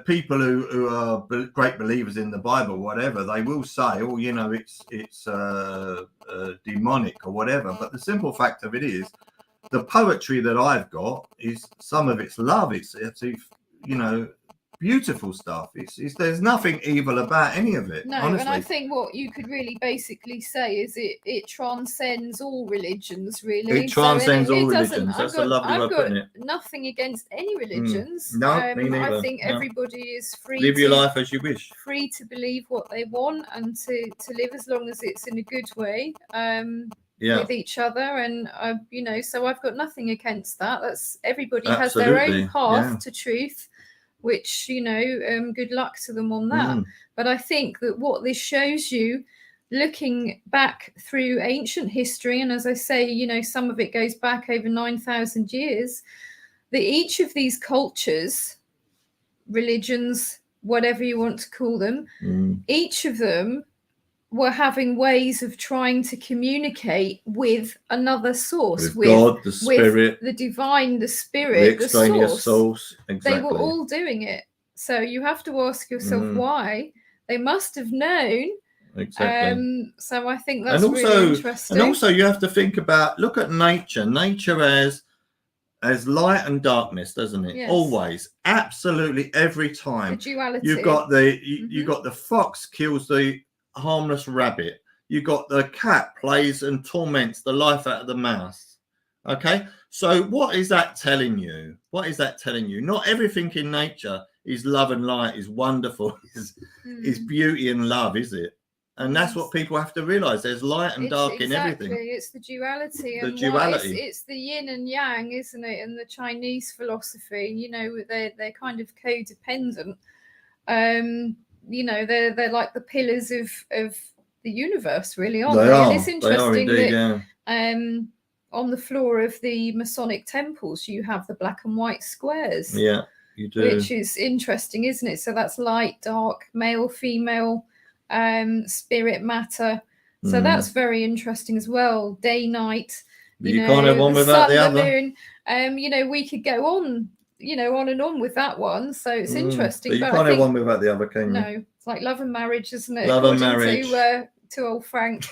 people who are great believers in the Bible, whatever, they will say, oh, you know, it's demonic or whatever. But the simple fact of it is, the poetry that I've got is some of it's love. It's you know, beautiful stuff. There's nothing evil about any of it. No, honestly. And I think what you could really basically say is it transcends all religions, really. It transcends all religions. That's a lovely way of putting it. Nothing against any religions. No, me neither. I think everybody is free live your life as you wish. Free to believe what they want and to live as long as it's in a good way. With each other, and you know, so I've got nothing against that. That's everybody has their own path to truth, which, you know, good luck to them on that. But I think that what this shows you, looking back through ancient history, and as I say, you know, some of it goes back over 9,000 years, that each of these cultures, religions, whatever you want to call them, each of them were having ways of trying to communicate with another source, with God, the Spirit, with the divine, the Spirit, the extraneous source. Exactly. They were all doing it. So you have to ask yourself why. They must have known. Exactly. So I think that's really interesting. And also you have to think about, look at nature. Nature as light and darkness, doesn't it? Yes. Always, absolutely, every time. The duality. You got the fox kills the harmless rabbit. You got the cat plays and torments the life out of the mouse. Okay, so what is that telling you? What is that telling you? Not everything in nature is love and light, is wonderful, is beauty and love, is it? And that's what people have to realize. There's light and dark in everything. It's the duality. The And duality. It's the yin and yang, isn't it? And the Chinese philosophy, you know, they're kind of codependent. You know, they're like the pillars of the universe, really, aren't they? And it's interesting that on the floor of the Masonic temples, you have the black and white squares. Yeah, you do. Which is interesting, isn't it? So that's light, dark, male, female, spirit, matter. So that's very interesting as well. Day, night. You can't have one without the other. Moon. You know, we could go on, you know, on and on with that one. So it's interesting. But you can't have one without the other, can you? No, it's like love and marriage, isn't it? Love and marriage. To old Frank.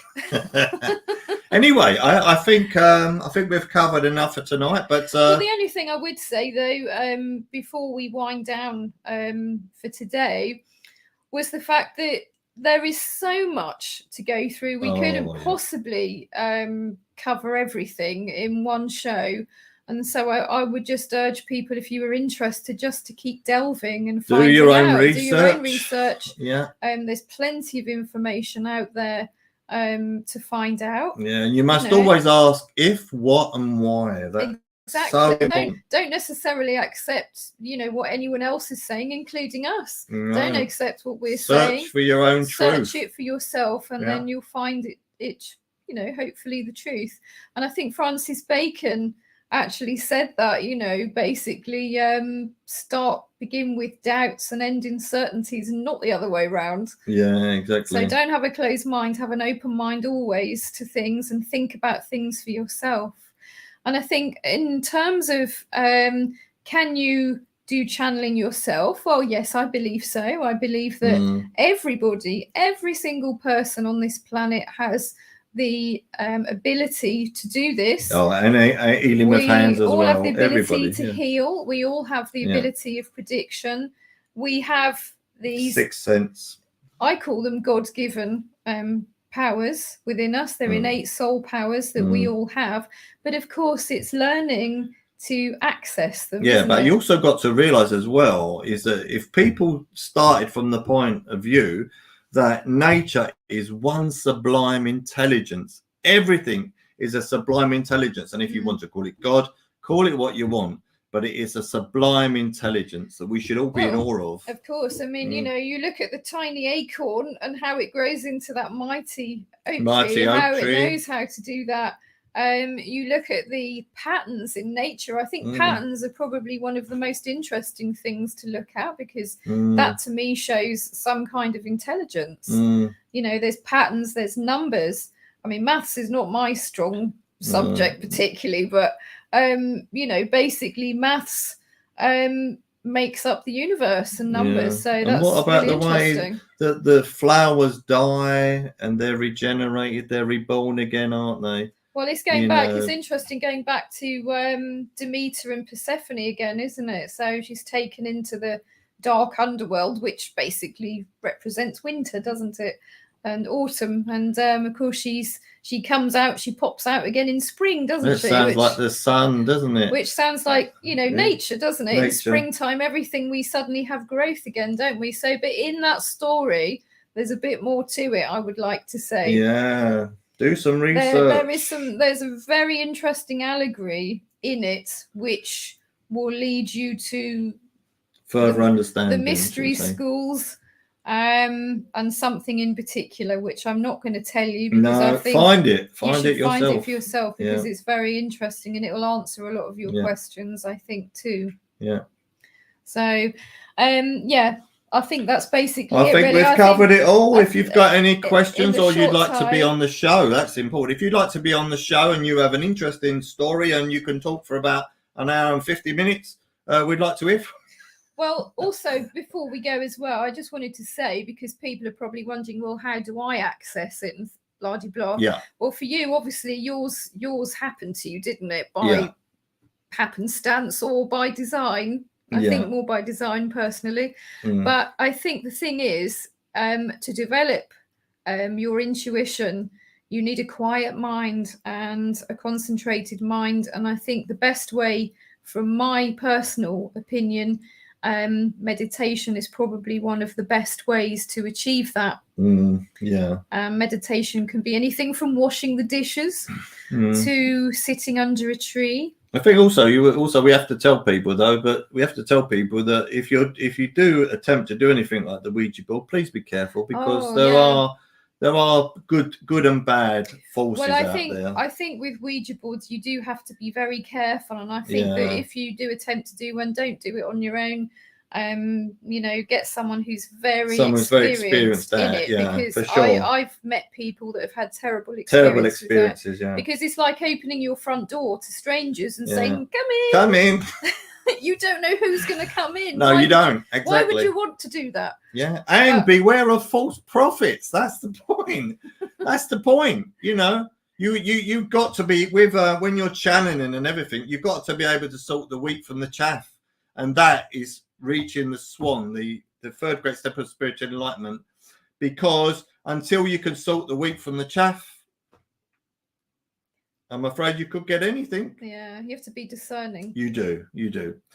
Anyway, I think we've covered enough for tonight. But well, the only thing I would say though, before we wind down for today, was the fact that there is so much to go through. We couldn't possibly cover everything in one show. And so I would just urge people, if you were interested, just to keep delving and do your own research. Yeah. There's plenty of information out there to find out. Yeah, and you must always ask if, what, and why. Exactly. So don't necessarily accept, you know, what anyone else is saying, including us. No. Don't accept what we're saying. Search for your own truth. Search it for yourself, and then you'll find it, you know, hopefully the truth. And I think Francis Bacon actually said that, you know, basically begin with doubts and end in certainties, and not the other way around. Yeah, exactly. So don't have a closed mind, have an open mind always to things, and think about things for yourself. And I think in terms of can you do channeling yourself? Well, yes, I believe so. I believe that everybody, every single person on this planet has the ability to do this. Oh, and healing with hands as well. We all have the ability to heal. We all have the ability of prediction. We have these sixth sense. I call them God-given powers within us. They're innate soul powers that we all have. But of course, it's learning to access them. Yeah, but you also got to realize as well is that if people started from the point of view that nature is one sublime intelligence. Everything is a sublime intelligence. And if you want to call it God, call it what you want. But it is a sublime intelligence that we should all be in awe of. Of course. I mean, you know, you look at the tiny acorn and how it grows into that mighty oak tree, how it knows how to do that. You look at the patterns in nature. I think patterns are probably one of the most interesting things to look at, because that to me shows some kind of intelligence. You know, there's patterns, there's numbers. I mean, maths is not my strong subject particularly, but you know, basically maths makes up the universe and numbers. So that's and what about really the way that the flowers die and they're regenerated, they're reborn again, aren't they? Well, it's going back. It's interesting going back to Demeter and Persephone again, isn't it? So she's taken into the dark underworld, which basically represents winter, doesn't it? And autumn. And of course, she comes out, she pops out again in spring, doesn't she? It sounds like the sun, doesn't it? Which sounds like, you know, nature, doesn't it? Nature. In springtime, everything, we suddenly have growth again, don't we? So, but in that story, there's a bit more to it, I would like to say. Yeah. Do some research. There's a very interesting allegory in it, which will lead you to further understanding the mystery schools, and something in particular, which I'm not going to tell you, because I think find it yourself for yourself, because it's very interesting and it will answer a lot of your questions, I think, too. Yeah. So, I think that's basically it. Really. We've covered it all. If you've got any questions or you'd like to be on the show, that's important. If you'd like to be on the show and you have an interesting story and you can talk for about an hour and 50 minutes, we'd like to hear. Well, also, before we go as well, I just wanted to say, because people are probably wondering, well, how do I access it and blah, blah, blah. Yeah. Well, for you, obviously, yours happened to you, didn't it? By happenstance or by design. I think more by design personally. But I think the thing is to develop your intuition, You need a quiet mind and a concentrated mind. And I think the best way, from my personal opinion, meditation is probably one of the best ways to achieve that. Yeah. Meditation can be anything from washing the dishes to sitting under a tree. I think we have to tell people though, that if you do attempt to do anything like the Ouija board, please be careful, because there are good and bad forces out there. I think with Ouija boards you do have to be very careful, and I think that if you do attempt to do one, don't do it on your own. Get someone who's very experienced in it, because for sure. I've met people that have had terrible experiences, because it's like opening your front door to strangers and saying, come in. You don't know who's going to come in. No, you don't. Exactly. Why would you want to do that? Yeah, and beware of false prophets. That's the point. That's the point. You've got to be with when you're channeling and everything. You've got to be able to sort the wheat from the chaff, and that is reaching the swan, the third great step of spiritual enlightenment. Because until you can sort the wheat from the chaff, I'm afraid you could get anything. Yeah, you have to be discerning. You do.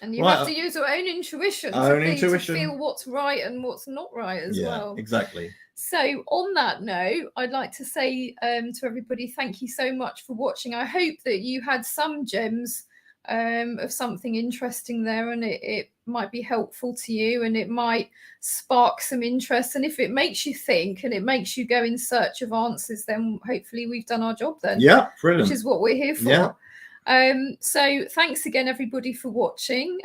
And you have to use your own intuition to feel what's right and what's not right as well. Yeah, exactly. So on that note, I'd like to say to everybody, thank you so much for watching. I hope that you had some gems of something interesting there, and it might be helpful to you, and it might spark some interest. And if it makes you think and it makes you go in search of answers, then hopefully we've done our job then. Yeah, brilliant. Which is what we're here for. Yeah. So thanks again, everybody, for watching.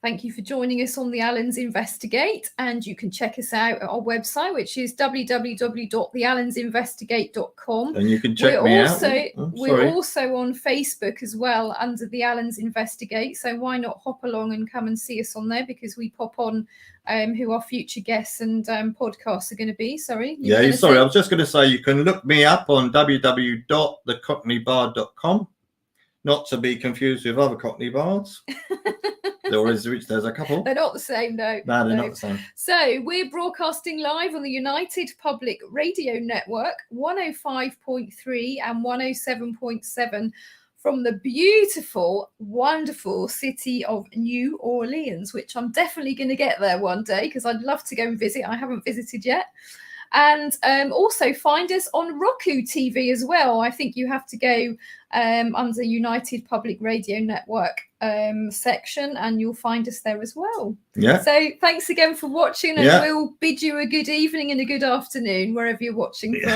Thank you for joining us on the Allens Investigate, and you can check us out at our website, which is www.theallensinvestigate.com. And you can check me out. We're also on Facebook as well under the Allens Investigate, so why not hop along and come and see us on there, because we pop on who our future guests and podcasts are going to be. Sorry. I was just going to say you can look me up on www.thecockneybar.com, not to be confused with other Cockney bars. There's a couple. They're not the same, no. No, they're not the same. So we're broadcasting live on the United Public Radio Network, 105.3 and 107.7 from the beautiful, wonderful city of New Orleans, which I'm definitely going to get there one day because I'd love to go and visit. I haven't visited yet. And also find us on Roku TV as well. I think you have to go under United Public Radio Network section, and you'll find us there as well. Yeah. So thanks again for watching, and we'll bid you a good evening and a good afternoon wherever you're watching from.